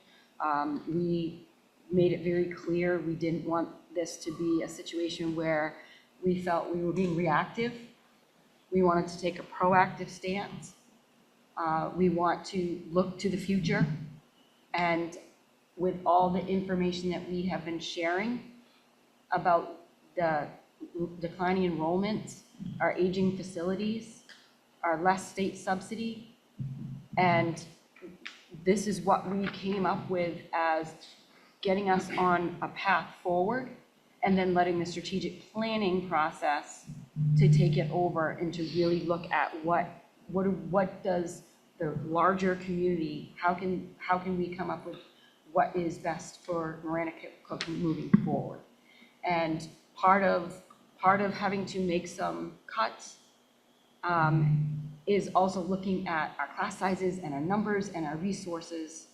S6: We made it very clear we didn't want this to be a situation where we felt we were being reactive. We wanted to take a proactive stance. We want to look to the future. And with all the information that we have been sharing about the declining enrollment, our aging facilities, our less state subsidy, and this is what we came up with as getting us on a path forward and then letting the strategic planning process to take it over and to really look at what does the larger community, how can we come up with what is best for Marana Cook moving forward. And part of having to make some cuts is also looking at our class sizes and our numbers and our resources.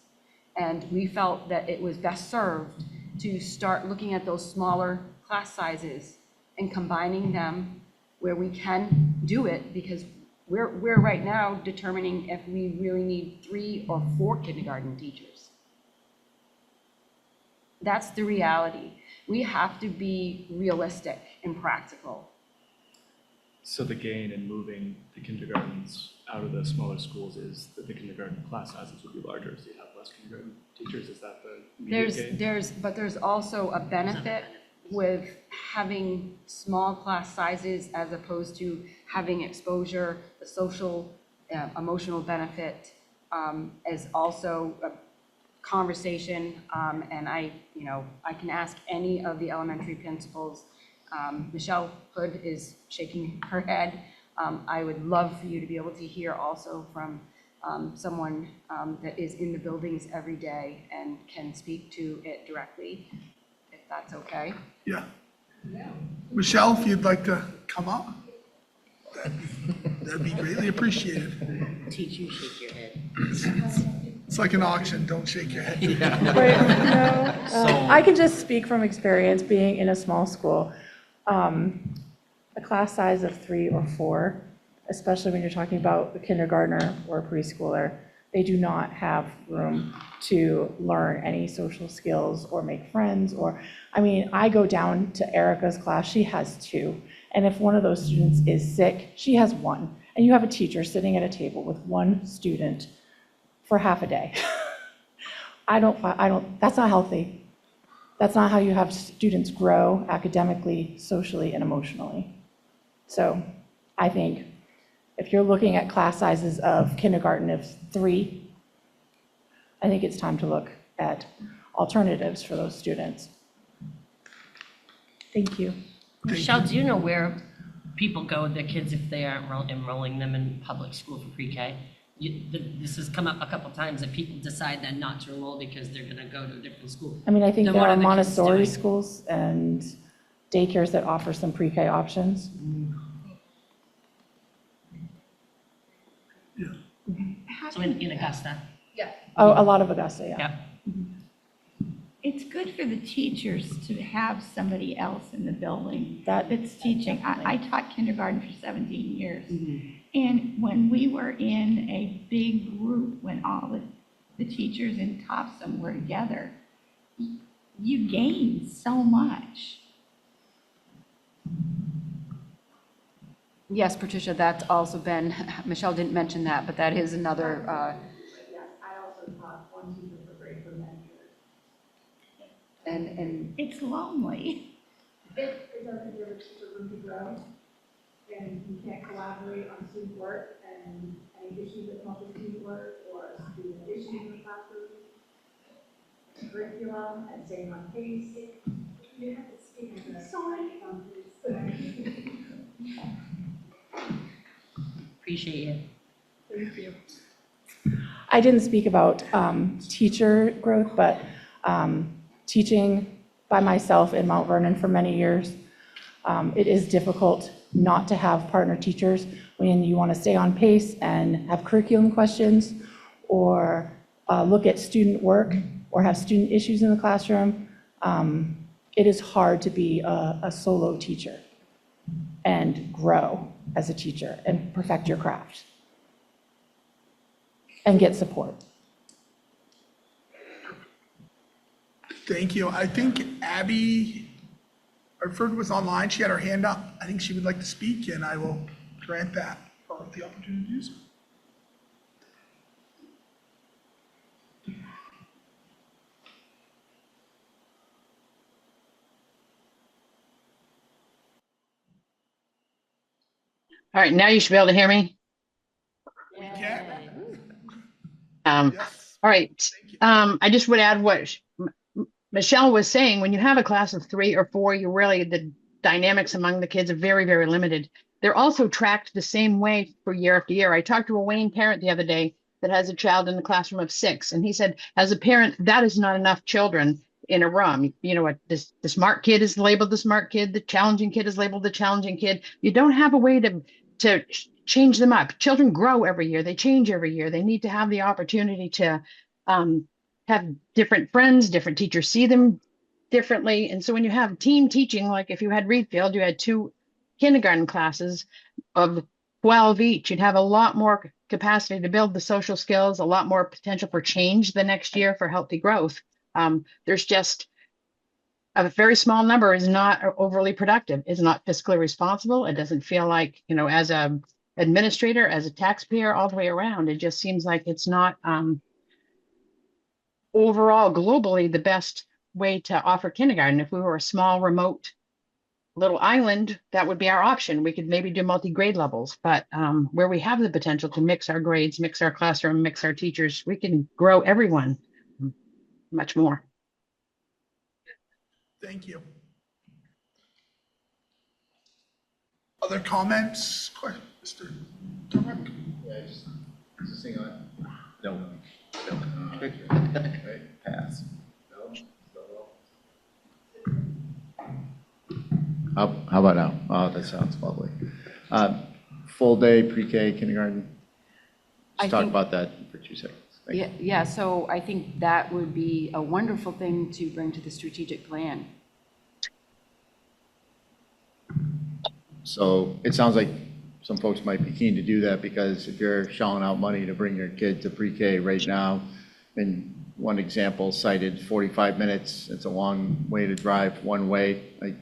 S6: And we felt that it was best served to start looking at those smaller class sizes and combining them where we can do it, because we're right now determining if we really need 3 or 4 kindergarten teachers. That's the reality. We have to be realistic and practical.
S4: So the gain in moving the kindergartens out of the smaller schools is that the kindergarten class sizes would be larger, so you have less kindergarten teachers. Is that the immediate gain?
S6: But there's also a benefit with having small class sizes as opposed to having exposure. The social, emotional benefit is also a conversation, and I can ask any of the elementary principals. Michelle Hood is shaking her head. I would love for you to be able to hear also from someone that is in the buildings every day and can speak to it directly, if that's okay.
S10: Yeah. Michelle, if you'd like to come up, that'd be greatly appreciated.
S8: Teach you shake your head.
S10: It's like an auction, don't shake your head.
S1: I can just speak from experience being in a small school. A class size of 3 or 4, especially when you're talking about a kindergartner or a preschooler, they do not have room to learn any social skills or make friends I go down to Erica's class, she has 2. And if one of those students is sick, she has 1. And you have a teacher sitting at a table with 1 student for half a day. That's not healthy. That's not how you have students grow academically, socially, and emotionally. So I think if you're looking at class sizes of kindergarten of 3, I think it's time to look at alternatives for those students. Thank you.
S8: Michelle, do you know where people go with their kids if they aren't enrolling them in public school for pre-K? This has come up a couple times that people decide then not to enroll because they're going to go to a different school.
S1: I think
S8: Then
S1: there
S8: what
S1: are
S8: the kids
S1: Montessori
S8: doing?
S1: schools and daycares that offer some pre-K options.
S8: So in Augusta.
S13: Yeah.
S1: Oh, a lot of Augusta, yeah.
S8: Yeah.
S14: It's good for the teachers to have somebody else in the building that's teaching. I taught kindergarten for 17 years. And when we were in a big group, when all the teachers in Topsom were together, you gain so much.
S6: Yes, Patricia, that's also been, Michelle didn't mention that, but that is another,
S1: Yes, I also taught 1 teacher for grade for many years.
S6: and
S14: It's lonely.
S1: It doesn't give a teacher room to grow, and you can't collaborate on student work and any issues that come up with student work or student issues in the classroom, curriculum, and staying on pace. You have to speak in
S8: Appreciate it.
S1: Thank you. I didn't speak about teacher growth, but teaching by myself in Mount Vernon for many years, it is difficult not to have partner teachers when you want to stay on pace and have curriculum questions or look at student work or have student issues in the classroom. It is hard to be a solo teacher and grow as a teacher and perfect your craft and get support.
S10: Thank you. I think Abby Hartford was online. She had her hand up. I think she would like to speak, and I will grant that her the opportunity to do so.
S15: All right, now you should be able to hear me.
S10: We can. Yes.
S15: All right. I just would add what Michelle was saying. When you have a class of 3 or 4, the dynamics among the kids are very, very limited. They're also tracked the same way for year after year. I talked to a Wayne parent the other day that has a child in the classroom of 6, and he said, as a parent, that is not enough children in a room. You know what? The smart kid is labeled the smart kid. The challenging kid is labeled the challenging kid. You don't have a way to change them up. Children grow every year. They change every year. They need to have the opportunity to have different friends, different teachers see them differently. And so when you have team teaching, like if you had Reedfield, you had 2 kindergarten classes of 12 each, you'd have a lot more capacity to build the social skills, a lot more potential for change the next year for healthy growth. There's just a very small number is not overly productive, is not fiscally responsible. It doesn't feel like, as a administrator, as a taxpayer, all the way around, it just seems like it's not overall globally the best way to offer kindergarten. If we were a small, remote little island, that would be our option. We could maybe do multi-grade levels, but where we have the potential to mix our grades, mix our classroom, mix our teachers, we can grow everyone much more.
S10: Thank you. Other comments? Mr. Turek?
S16: Yeah, just hang on. No. Right, pass. No. How about now? Oh, that sounds lovely. Full day pre-K kindergarten.
S6: I
S16: Let's talk
S6: think-
S16: about that for 2 seconds.
S6: Yeah, so I think that would be a wonderful thing to bring to the strategic plan.
S16: So it sounds like some folks might be keen to do that, because if you're shelling out money to bring your kid to pre-K right now, and one example cited 45 minutes, it's a long way to drive one way. I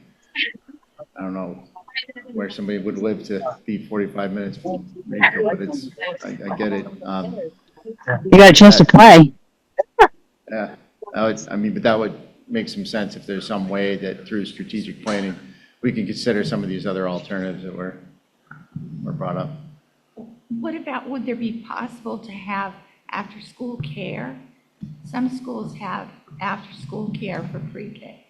S16: don't know where somebody would live to be 45 minutes from Mayfield, but it's, I get it.
S15: You got a chance to play.
S16: Yeah, I mean, but that would make some sense if there's some way that through strategic planning, we can consider some of these other alternatives that were brought up.
S14: What about, would there be possible to have after-school care? Some schools have after-school care for pre-K.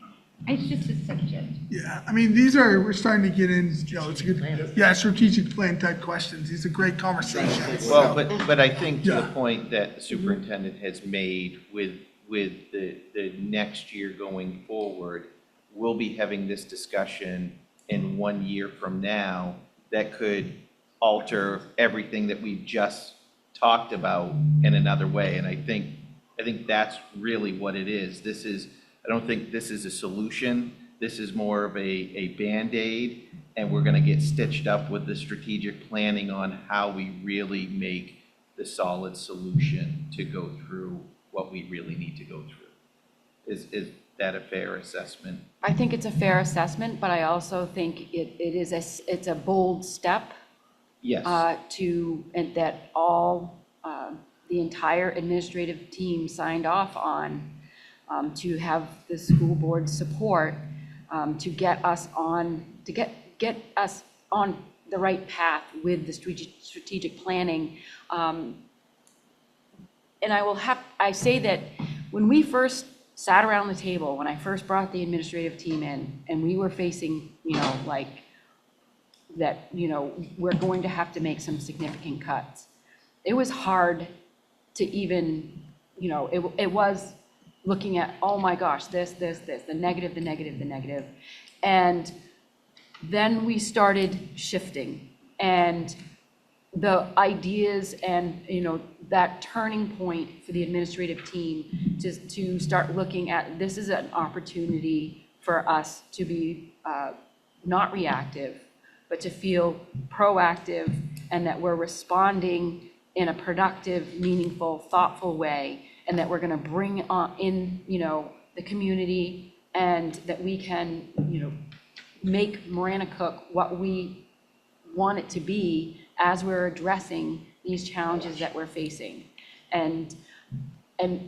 S14: It's just a suggestion.
S10: Yeah, I mean, we're starting to get in, it's a good, strategic plan type questions. These are great conversations.
S11: Well, but I think to the point that the superintendent has made with the next year going forward, we'll be having this discussion in 1 year from now that could alter everything that we've just talked about in another way. And I think that's really what it is. I don't think this is a solution. This is more of a Band-Aid, and we're gonna get stitched up with the strategic planning on how we really make the solid solution to go through what we really need to go through. Is that a fair assessment?
S6: I think it's a fair assessment, but I also think it's a bold step.
S11: Yes.
S6: And that the entire administrative team signed off on, to have the school board support, to get us on the right path with the strategic planning. And I say that when we first sat around the table, when I first brought the administrative team in, and we were facing, we're going to have to make some significant cuts. It was hard to even, it was looking at, oh my gosh, this, the negative. And then we started shifting, and the ideas and, that turning point for the administrative team to start looking at, this is an opportunity for us to be not reactive, but to feel proactive, and that we're responding in a productive, meaningful, thoughtful way, and that we're going to bring in, the community, and that we can, make Maranacook what we want it to be as we're addressing these challenges that we're facing. And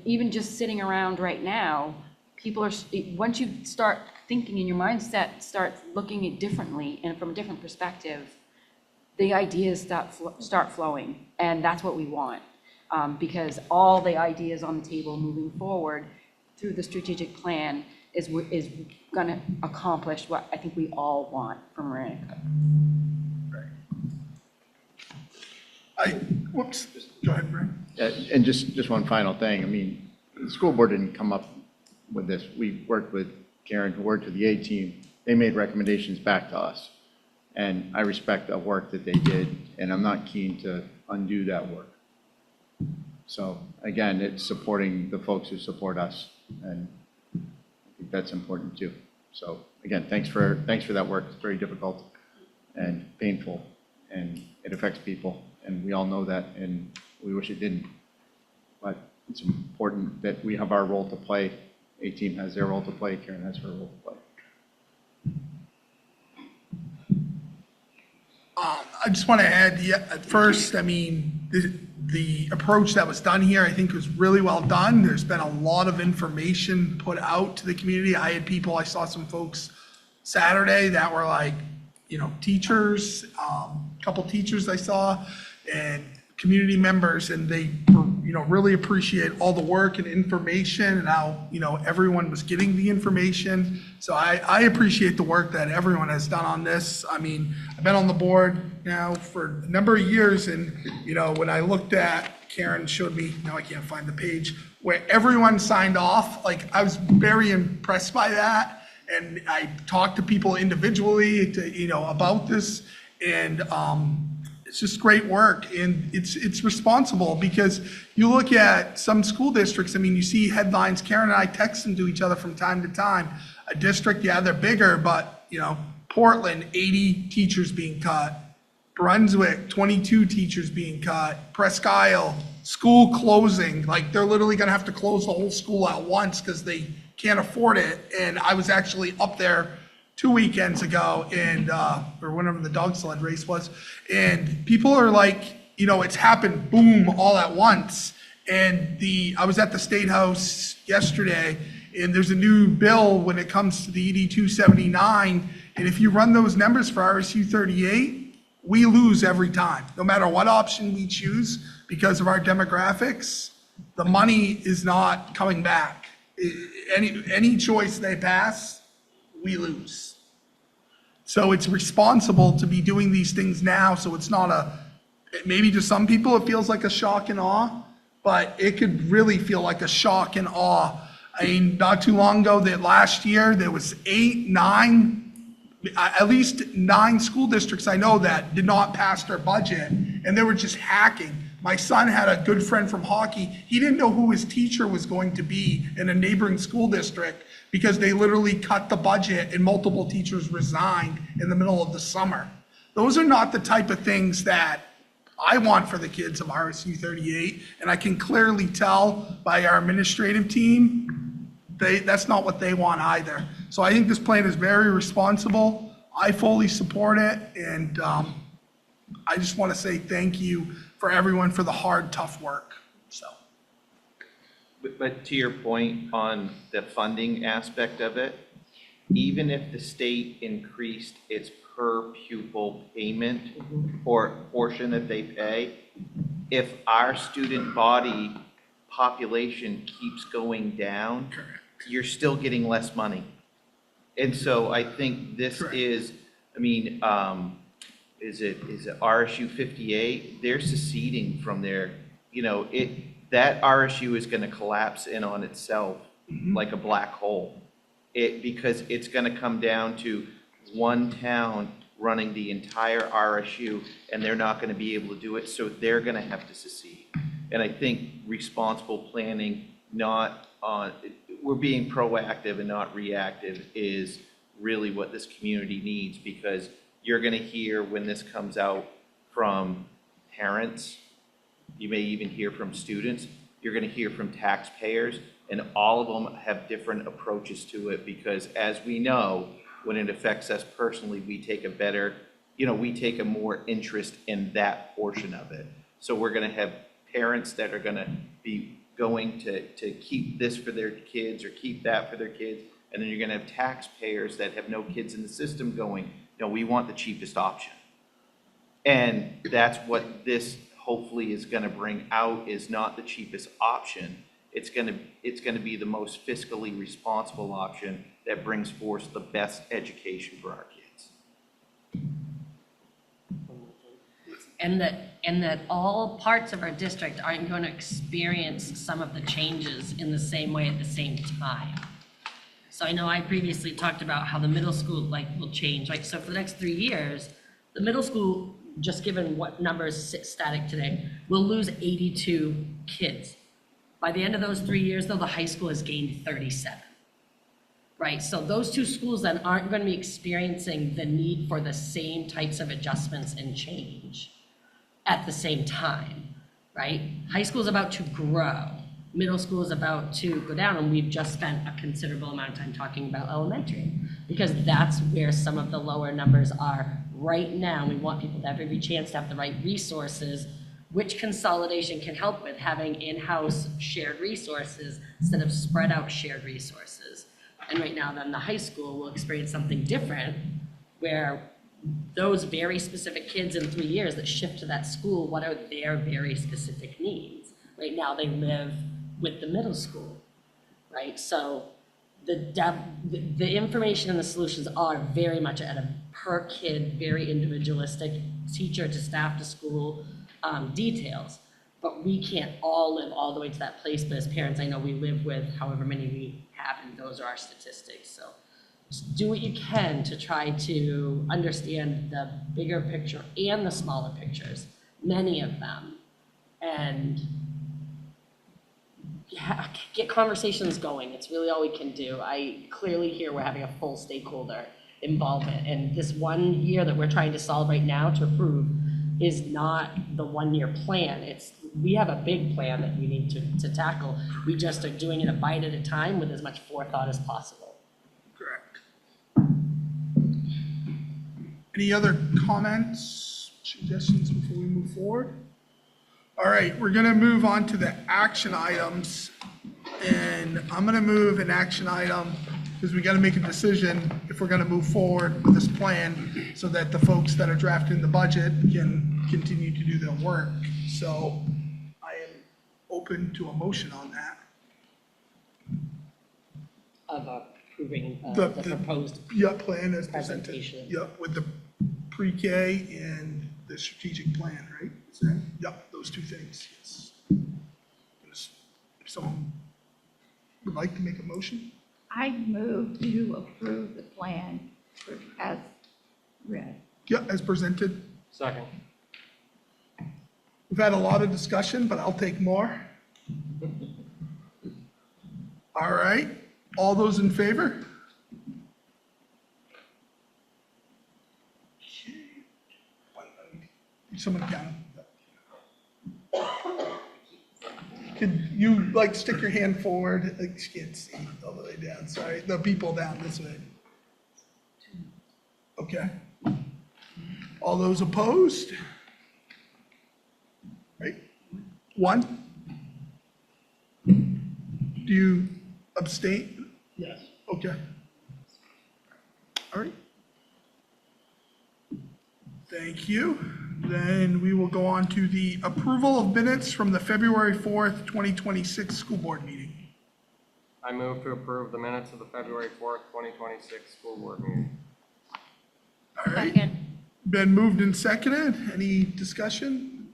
S6: even just sitting around right now, people are, once you start thinking and your mindset starts looking at differently and from a different perspective, the ideas start flowing, and that's what we want. Because all the ideas on the table moving forward through the strategic plan is going to accomplish what I think we all want from Maranacook.
S10: Whoops, go ahead, Brian.
S16: And just one final thing. I mean, the school board didn't come up with this. We worked with Karen, who worked with the A team. They made recommendations back to us. And I respect the work that they did, and I'm not keen to undo that work. So again, it's supporting the folks who support us, and I think that's important too. So again, thanks for that work. It's very difficult and painful, and it affects people, and we all know that, and we wish it didn't. But it's important that we have our role to play. A team has their role to play. Karen has her role to play.
S10: I just want to add, at first, I mean, the approach that was done here, I think was really well done. There's been a lot of information put out to the community. I saw some folks Saturday that were like, teachers, a couple teachers I saw, and community members, and they, really appreciate all the work and information and how, everyone was getting the information. So I appreciate the work that everyone has done on this. I mean, I've been on the board now for a number of years, and, when I looked at, Karen showed me, now I can't find the page, where everyone signed off, like, I was very impressed by that. And I talked to people individually to, about this, and it's just great work, and it's responsible, because you look at some school districts, I mean, you see headlines, Karen and I text them to each other from time to time. A district, yeah, they're bigger, but, you know, Portland, 80 teachers being cut. Brunswick, 22 teachers being cut. Presque Isle, school closing, like they're literally gonna have to close the whole school at once because they can't afford it. And I was actually up there 2 weekends ago, and or whenever the dog sled race was, and people are like, you know, it's happened boom all at once. And I was at the State House yesterday, and there's a new bill when it comes to the ED 279, and if you run those numbers for RSU 38, we lose every time, no matter what option we choose, because of our demographics. The money is not coming back. Any choice they pass, we lose. So it's responsible to be doing these things now, so it's not maybe to some people it feels like a shock and awe, but it could really feel like a shock and awe. I mean, not too long ago, that last year, there was at least 9 school districts I know that did not pass their budget, and they were just hacking. My son had a good friend from hockey. He didn't know who his teacher was going to be in a neighboring school district because they literally cut the budget and multiple teachers resigned in the middle of the summer. Those are not the type of things that I want for the kids of RSU 38, and I can clearly tell by our administrative team, that's not what they want either. So I think this plan is very responsible. I fully support it, and I just want to say thank you for everyone for the hard, tough work, so.
S11: But to your point on the funding aspect of it, even if the state increased its per pupil payment or portion that they pay, if our student body population keeps going down, you're still getting less money. And so I think this is, I mean, is it RSU 58? They're seceding from their, you know, that RSU is going to collapse in on itself like a black hole. Because it's going to come down to one town running the entire RSU, and they're not going to be able to do it, so they're going to have to secede. And I think responsible planning, we're being proactive and not reactive, is really what this community needs, because you're going to hear when this comes out from parents, you may even hear from students, you're going to hear from taxpayers, and all of them have different approaches to it, because as we know, when it affects us personally, we take a more interest in that portion of it. So we're going to have parents that are going to be going to keep this for their kids or keep that for their kids, and then you're going to have taxpayers that have no kids in the system going, no, we want the cheapest option. And that's what this hopefully is going to bring out, is not the cheapest option. It's going to be the most fiscally responsible option that brings forth the best education for our kids.
S8: And that all parts of our district aren't going to experience some of the changes in the same way at the same time. So I know I previously talked about how the middle school will change. So for the next 3 years, the middle school, just given what numbers sit static today, will lose 82 kids. By the end of those 3 years, though, the high school has gained 37. Right, so those two schools then aren't going to be experiencing the need for the same types of adjustments and change at the same time, right? High school is about to grow. Middle school is about to go down, and we've just spent a considerable amount of time talking about elementary, because that's where some of the lower numbers are right now. We want people to have every chance to have the right resources, which consolidation can help with, having in-house shared resources instead of spread out shared resources. And right now, then the high school will experience something different, where those very specific kids in 3 years that shift to that school, what are their very specific needs? Right now, they live with the middle school, right? So the information and the solutions are very much at a per kid, very individualistic, teacher to staff to school details. But we can't all live all the way to that place. But as parents, I know we live with however many we have, and those are our statistics. So do what you can to try to understand the bigger picture and the smaller pictures, many of them, and get conversations going. It's really all we can do. I clearly hear we're having a full stakeholder involvement, and this 1 year that we're trying to solve right now to approve is not the 1 year plan. We have a big plan that we need to tackle. We just are doing it a bite at a time with as much forethought as possible.
S10: Correct. Any other comments, suggestions before we move forward? All right, we're gonna move on to the action items. And I'm gonna move an action item because we gotta make a decision if we're gonna move forward with this plan so that the folks that are drafting the budget can continue to do their work. So I am open to a motion on that.
S8: Of approving
S10: The-
S8: the proposed
S10: Yeah, plan as presented.
S8: presentation.
S10: Yep, with the pre-K and the strategic plan, right? Is that, yep, those two things, yes. If someone would like to make a motion?
S14: I move to approve the plan as read.
S10: Yeah, as presented.
S17: Second.
S10: We've had a lot of discussion, but I'll take more. All right, all those in favor? Someone down. Could you like stick your hand forward? I can't see all the way down, sorry. The people down this way. Okay. All those opposed? Right? One? Do you abstain?
S12: Yes.
S10: Okay. All right. Thank you. Then we will go on to the approval of minutes from the February 4th, 2026 school board meeting.
S17: I move to approve the minutes of the February 4th, 2026 school board meeting.
S10: All right. Been moved and seconded. Any discussion?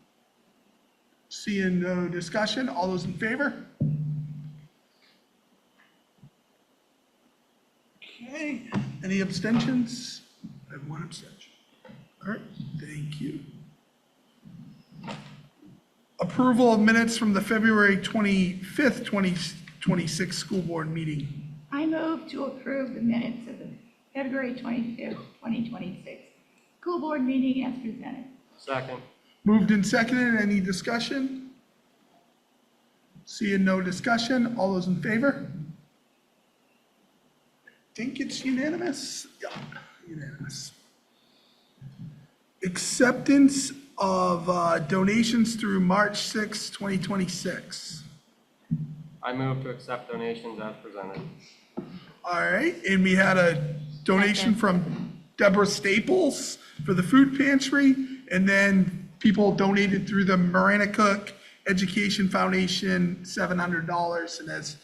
S10: Seeing no discussion, all those in favor? Okay, any abstentions? I have one abstention. All right, thank you. Approval of minutes from the February 25th, 2026 school board meeting.
S14: I move to approve the minutes of the February 25th, 2026 school board meeting as presented.
S17: Second.
S10: Moved and seconded, any discussion? Seeing no discussion, all those in favor? Think it's unanimous? Yeah, unanimous. Acceptance of donations through March 6, 2026.
S17: I move to accept donations as presented.
S10: All right, and we had a donation from Deborah Staples for the food pantry, and then people donated through the Marana Cook Education Foundation, $700. And as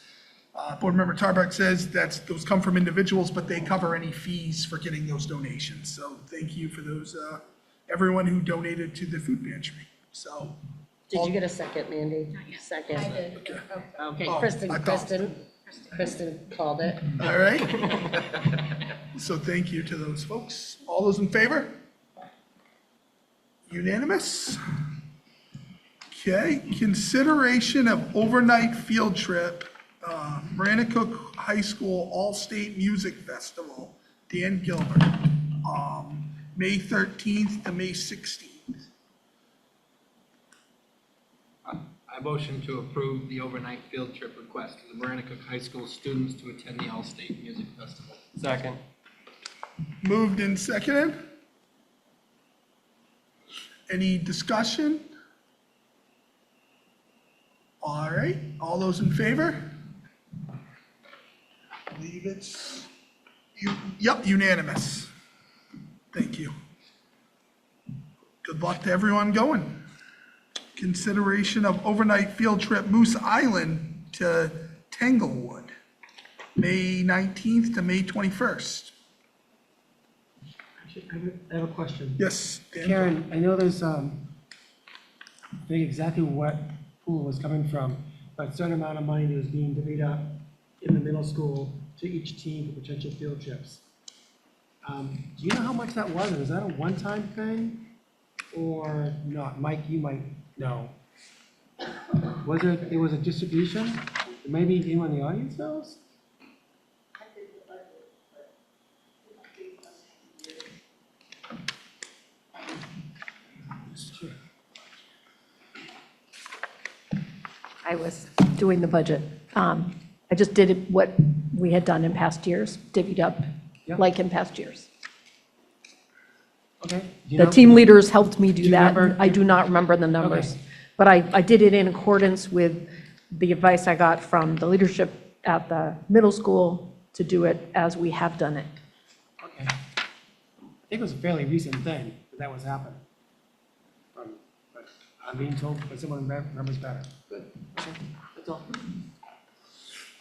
S10: Board Member Tarbuck says, those come from individuals, but they cover any fees for getting those donations. So thank you for those, everyone who donated to the food pantry. So.
S8: Did you get a second, Mandy? Second.
S13: I did.
S10: Okay.
S8: Okay,
S10: Oh,
S8: Kristen
S10: I thought-
S8: Kristen called it.
S10: All right. So thank you to those folks. All those in favor? Unanimous? Okay, consideration of overnight field trip, Marana Cook High School All-State Music Festival, Dan Gilbert, May 13th to May 16th.
S18: I motion to approve the overnight field trip request for the Marana Cook High School students to attend the All-State Music Festival.
S17: Second.
S10: Moved and seconded. Any discussion? All right, all those in favor? I believe it's, unanimous. Thank you. Good luck to everyone going. Consideration of overnight field trip Moose Island to Tanglewood, May 19th to May 21st.
S19: Actually, I have a question.
S10: Yes, Dan?
S19: Karen, I know there's, I think exactly what pool was coming from, but a certain amount of money was being divvied up in the middle school to each team for potential field trips. Do you know how much that was? Was that a one-time thing or not? Mike, you might know. There was a distribution? Maybe anyone in the audience knows?
S2: I was doing the budget. I just did it what we had done in past years, divvied up like in past years.
S19: Okay.
S2: The team leaders helped me do
S19: you
S2: that.
S19: remember?
S2: I do not remember the numbers.
S19: Okay.
S2: But I did it in accordance with the advice I got from the leadership at the middle school to do it as we have done it.
S19: Okay. I think it was a fairly recent thing that was happening. But I'm being told by someone who remembers better. Good. Okay. That's all.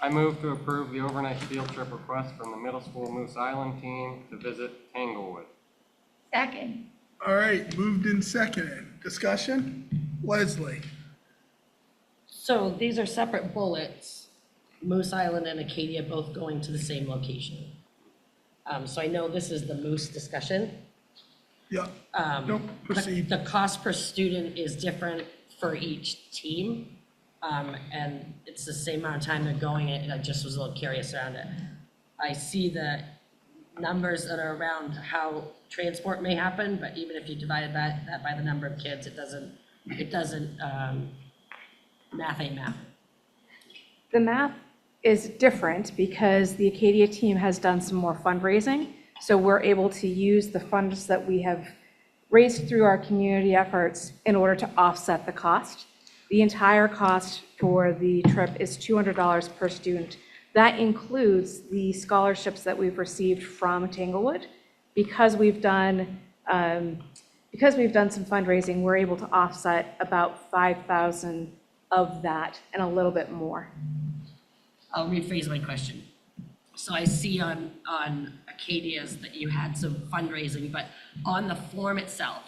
S17: I move to approve the overnight field trip request from the middle school Moose Island team to visit Tanglewood.
S14: Second.
S10: All right, moved and seconded. Discussion? Leslie?
S8: So these are separate bullets, Moose Island and Acadia both going to the same location. So I know this is the Moose discussion.
S10: Yeah.
S8: Nope, proceed. The cost per student is different for each team. And it's the same amount of time they're going, and I just was a little curious around it. I see the numbers that are around how transport may happen, but even if you divided that by the number of kids, it doesn't, math ain't math.
S7: The math is different because the Acadia team has done some more fundraising. So we're able to use the funds that we have raised through our community efforts in order to offset the cost. The entire cost for the trip is $200 per student. That includes the scholarships that we've received from Tanglewood. Because we've done some fundraising, we're able to offset about 5,000 of that and a little bit more.
S8: I'll rephrase my question. So I see on Acadia's that you had some fundraising, but on the form itself,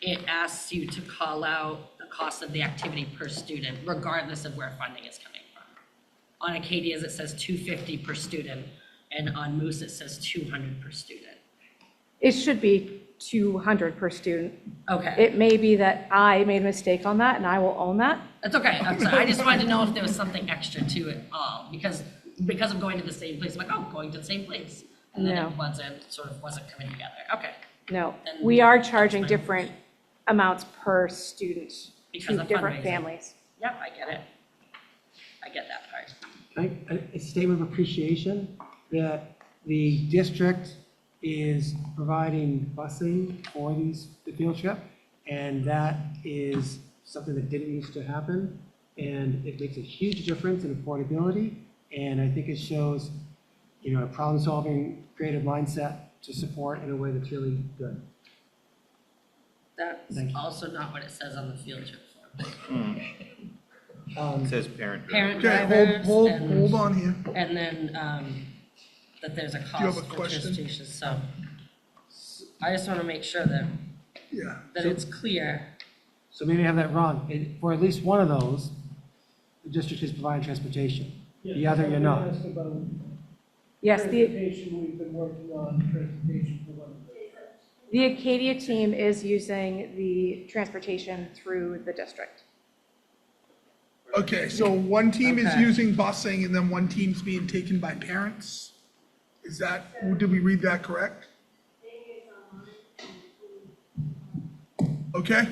S8: it asks you to call out the cost of the activity per student, regardless of where funding is coming from. On Acadia's, it says $250 per student, and on Moose, it says $200 per student.
S7: It should be $200 per student.
S8: Okay.
S7: It may be that I made a mistake on that, and I will own that.
S8: That's okay. I'm sorry. I just wanted to know if there was something extra to it all, because I'm going to the same place. I'm like, oh, going to the same place. And then
S7: No.
S8: it wasn't coming together. Okay.
S7: No,
S8: Then
S7: we are charging different amounts per student
S8: Because
S7: to
S8: of
S7: different
S8: fundraising.
S7: families.
S8: Yep, I get it. I get that part.
S19: A statement of appreciation that the district is providing busing for the field trip, and that is something that didn't used to happen, and it makes a huge difference in affordability, and I think it shows, a problem-solving, creative mindset to support in a way that's really good.
S8: That's
S19: Thank you.
S8: also not what it says on the field trip form.
S11: It says parent.
S8: Parent
S10: Okay,
S8: drivers.
S10: hold on here.
S8: And then, that there's a
S10: you have
S8: cost
S10: a
S8: for
S10: question?
S8: transportation, so. I just wanna make sure that
S10: Yeah.
S8: it's clear.
S19: So maybe I have that wrong. For at least one of those, the district is providing transportation. The other, you're not.
S7: Yes,
S19: Transportation, we've been working on transportation for one of those.
S7: the Acadia team is using the transportation through the district.
S10: Okay, so one team is
S8: Okay.
S10: using busing and then one team's being taken by parents? Is that, did we read that correct? Okay.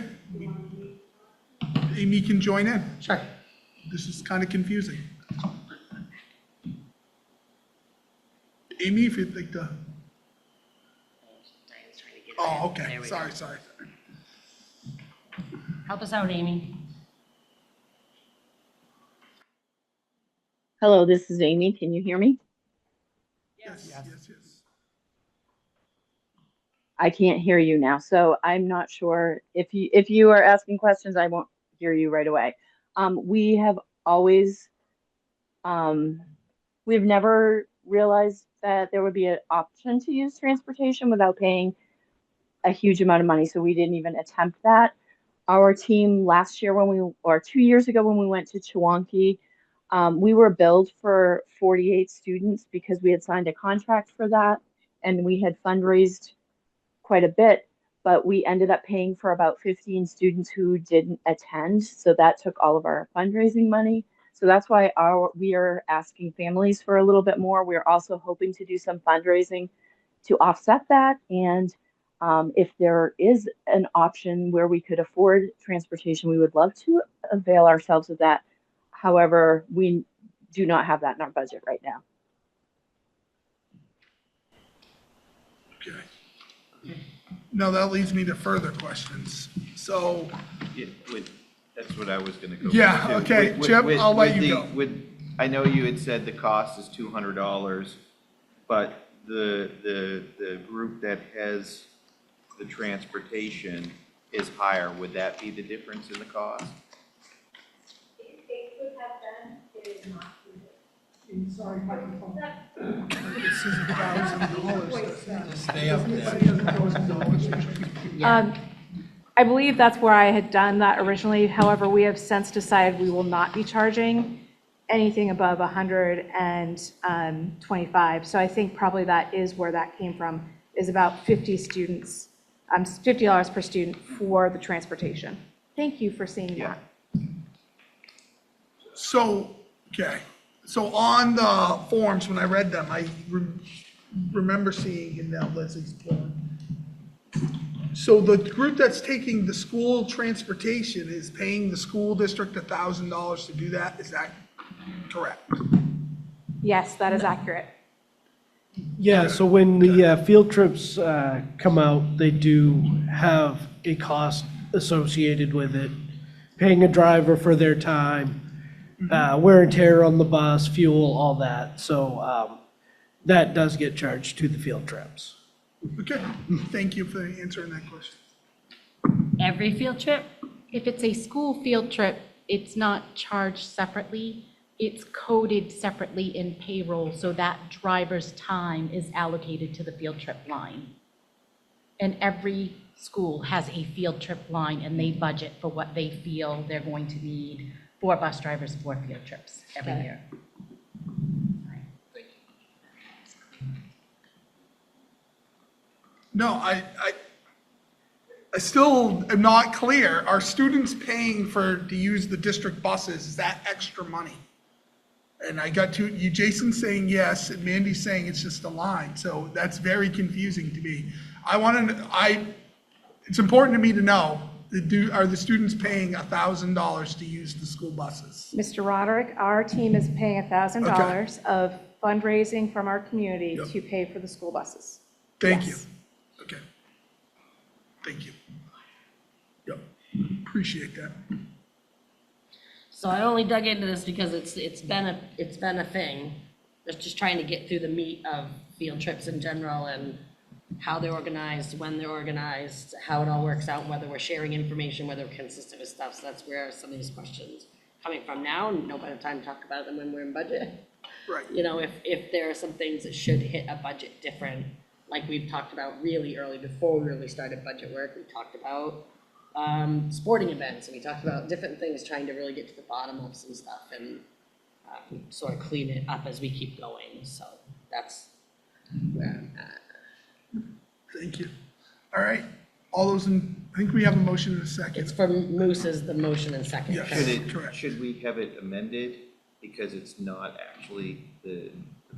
S10: Amy can join in.
S8: Sure.
S10: This is kind of confusing. Amy, if you'd like to. Oh, okay,
S8: There we
S10: sorry.
S8: Help us out, Amy.
S20: Hello, this is Amy. Can you hear me?
S10: Yes.
S20: I can't hear you now, so I'm not sure if you are asking questions, I won't hear you right away. We have always, we've never realized that there would be an option to use transportation without paying a huge amount of money, so we didn't even attempt that. Our team last year or 2 years ago when we went to Chewonki, We were billed for 48 students because we had signed a contract for that and we had fundraised quite a bit, but we ended up paying for about 15 students who didn't attend. So that took all of our fundraising money. So that's why we are asking families for a little bit more. We're also hoping to do some fundraising to offset that. And if there is an option where we could afford transportation, we would love to avail ourselves of that. However, we do not have that in our budget right now.
S10: Okay. Now that leads me to further questions. So,
S11: That's what I was gonna go.
S10: Yeah,
S11: to.
S10: okay, Chip, I'll let you go.
S11: I know you had said the cost is $200, but the group that has the transportation is higher. Would that be the difference in the cost?
S13: It could have been, it is not.
S10: Sorry, microphone.
S18: Stay up there.
S3: I believe that's where I had done that originally. However, we have since decided we will not be charging anything above 125. So I think probably that is where that came from, is about 50 students, $50 per student for the transportation. Thank you for seeing that.
S10: So, okay. So on the forms, when I read them, I remember seeing in now Leslie's form. So the group that's taking the school transportation is paying the school district $1,000 to do that. Is that correct?
S3: Yes, that is accurate.
S21: Yeah, so when the field trips come out, they do have a cost associated with it, paying a driver for their time, wear and tear on the bus, fuel, all that. So that does get charged to the field trips.
S10: Okay, thank you for answering that question.
S22: Every field trip?
S23: If it's a school field trip, it's not charged separately. It's coded separately in payroll, so that driver's time is allocated to the field trip line. And every school has a field trip line, and they budget for what they feel they're going to need for bus drivers for field trips every year.
S10: No, I still am not clear. Are students paying to use the district buses? Is that extra money? And I got you, Jason saying yes, and Mandy's saying it's just a line. So that's very confusing to me. It's important to me to know, are the students paying $1,000 to use the school buses?
S3: Mr. Roderick, our team is paying $1,000 of fundraising from our community to pay for the school buses.
S10: Thank you. Okay. Thank you. Yep, appreciate that.
S8: So I only dug into this because it's been a thing. Just trying to get through the meat of field trips in general and how they're organized, when they're organized, how it all works out, and whether we're sharing information, whether we're consistent with stuff. So that's where some of these questions coming from now, and no better time to talk about them when we're in budget.
S10: Right.
S8: You know, if there are some things that should hit a budget different, like we've talked about really early before we really started budget work, we talked about sporting events, and we talked about different things, trying to really get to the bottom of some stuff and sort of clean it up as we keep going. So that's where I'm at.
S10: Thank you. All right, all those I think we have a motion in a second.
S8: It's from Moose's, the motion and second.
S10: Yes, correct.
S11: Should we have it amended because it's not actually, the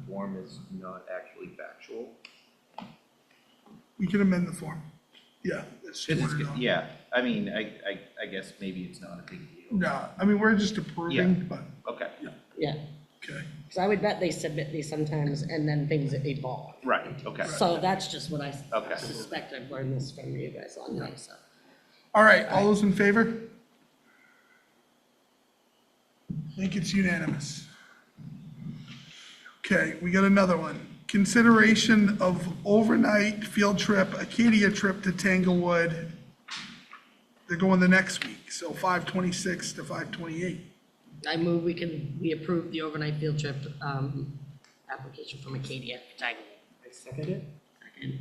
S11: form is not actually factual?
S10: We can amend the form. Yeah, that's
S11: Yeah, I mean, I guess maybe it's not a big deal.
S10: No, I mean, we're just approving, but.
S11: Okay.
S8: Yeah.
S10: Okay.
S8: Because I would bet they submit these sometimes and then things evolve.
S11: Right, okay.
S8: So that's just what I suspect. I've learned this from you guys on that, so.
S10: All right, all those in favor? I think it's unanimous. Okay, we got another one. Consideration of overnight field trip, Acadia trip to Tanglewood. They're going the next week, so 5/26 to 5/28.
S8: I move we approve the overnight field trip application from Acadia for Tanglewood.
S19: I second it.
S10: Okay.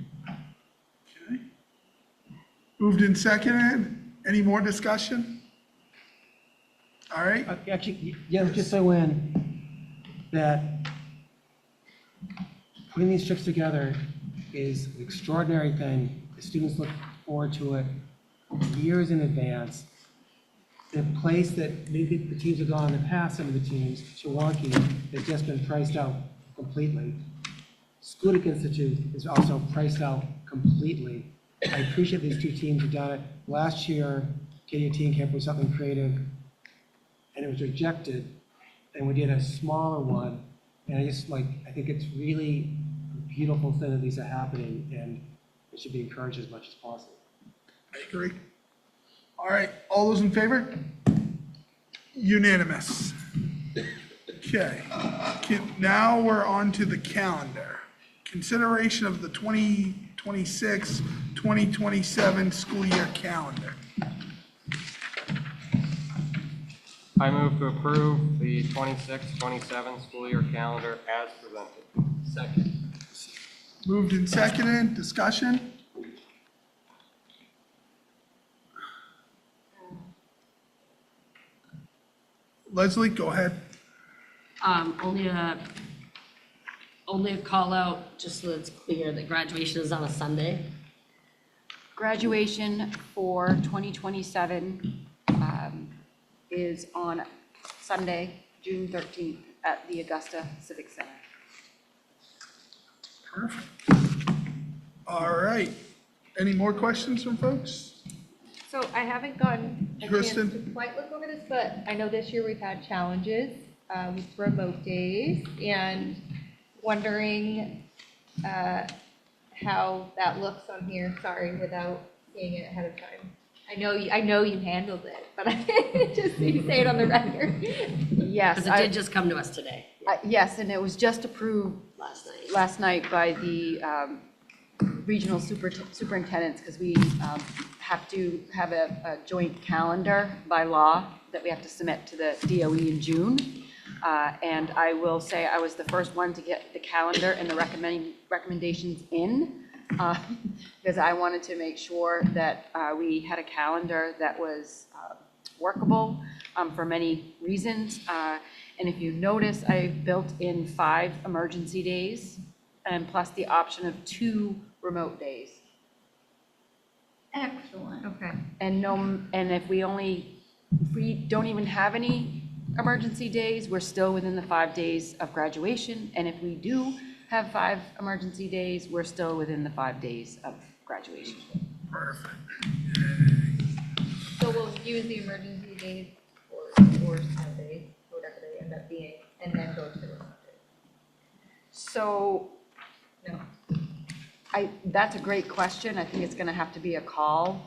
S10: Moved and seconded. Any more discussion? All right.
S19: Actually, yeah, just so when that putting these trips together is an extraordinary thing. The students look forward to it years in advance. The place that maybe the teams have gone in the past, some of the teams, Chewonki, has just been priced out completely. Schoodic Institute is also priced out completely. I appreciate these two teams have done it. Last year, Katie Teen Camp was something creative, and it was rejected, and we did a smaller one. And I think it's really a beautiful thing that these are happening, and it should be encouraged as much as possible.
S10: I agree. All right, all those in favor? Unanimous. Okay, now we're on to the calendar. Consideration of the 2026, 2027 school year calendar.
S17: I move to approve the 26-27 school year calendar as presented.
S18: Second.
S10: Moved and seconded, discussion? Leslie, go ahead.
S8: Only a call out, just so it's clear that graduation is on a Sunday.
S6: Graduation for 2027 is on Sunday, June 13th at the Augusta Civic Center.
S10: Perfect. All right. Any more questions from folks?
S13: So I haven't gotten a chance
S10: Kristen?
S13: to quite look over this, but I know this year we've had challenges with remote days and wondering how that looks on here, sorry, without seeing it ahead of time. I know you handled it, but I just need to say it on the record.
S6: Yes.
S8: Because it did just come to us today.
S6: Yes, and it was just approved last night by the regional superintendents, because we have to have a joint calendar by law that we have to submit to the DOE in June. And I will say I was the first one to get the calendar and the recommendations in, because I wanted to make sure that we had a calendar that was workable for many reasons. And if you notice, I built in 5 emergency days and plus the option of 2 remote days.
S14: Excellent.
S13: Okay.
S6: And if we don't even have any emergency days, we're still within the 5 days of graduation. And if we do have 5 emergency days, we're still within the 5 days of graduation.
S10: Perfect.
S13: So we'll use the emergency days or Sundays, whatever they end up being, and then go to the remote days.
S6: So
S13: No.
S6: that's a great question. I think it's going to have to be a call.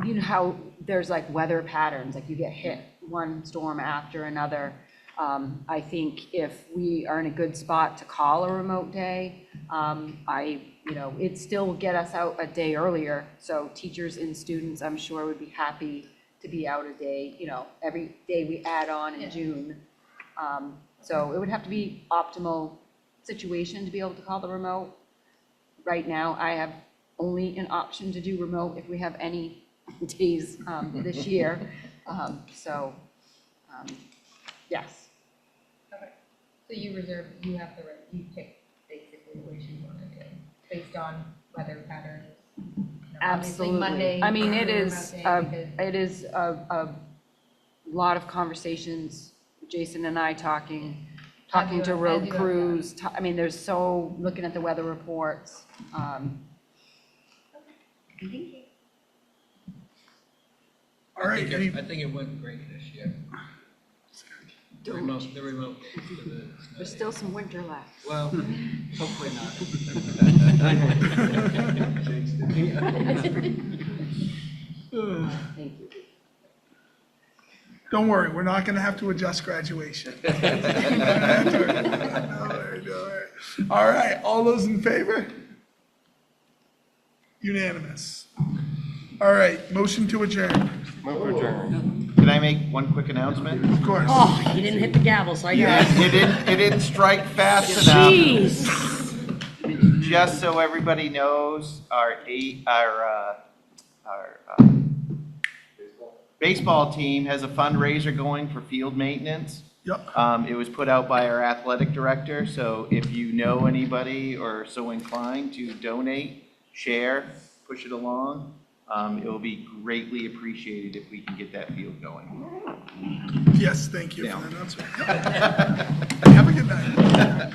S6: You know how there's like weather patterns, like you get hit one storm after another. I think if we are in a good spot to call a remote day, it still will get us out a day earlier. So teachers and students, I'm sure, would be happy to be out a day, every day we add on in June. So it would have to be optimal situation to be able to call the remote. Right now, I have only an option to do remote if we have any days this year. Yes.
S13: Okay. So you have the right, you pick basically what you want to do based on weather patterns. Obviously
S6: Absolutely.
S13: Monday.
S6: I mean, it
S13: is
S6: is a lot of conversations, Jason and I talking to road crews. There's looking at the weather reports.
S13: Thank you.
S10: All right.
S18: I think it went great this year. The remote days for the
S6: There's still some winter left.
S18: Well, hopefully not.
S6: Thank you.
S10: Don't worry, we're not going to have to adjust graduation. All right, all those in favor? Unanimous. All right, motion to adjourn.
S17: Move to adjourn.
S11: Can I make one quick announcement?
S10: Of course.
S8: Oh, you didn't hit the gavel, so I got it.
S11: It didn't strike fast enough. Just so everybody knows, our baseball team has a fundraiser going for field maintenance.
S10: Yep.
S11: It was put out by our athletic director, so if you know anybody or so inclined to donate, share, push it along, it will be greatly appreciated if we can get that field going.
S10: Yes, thank you
S11: Yeah.
S10: for the announcement. Have a good night.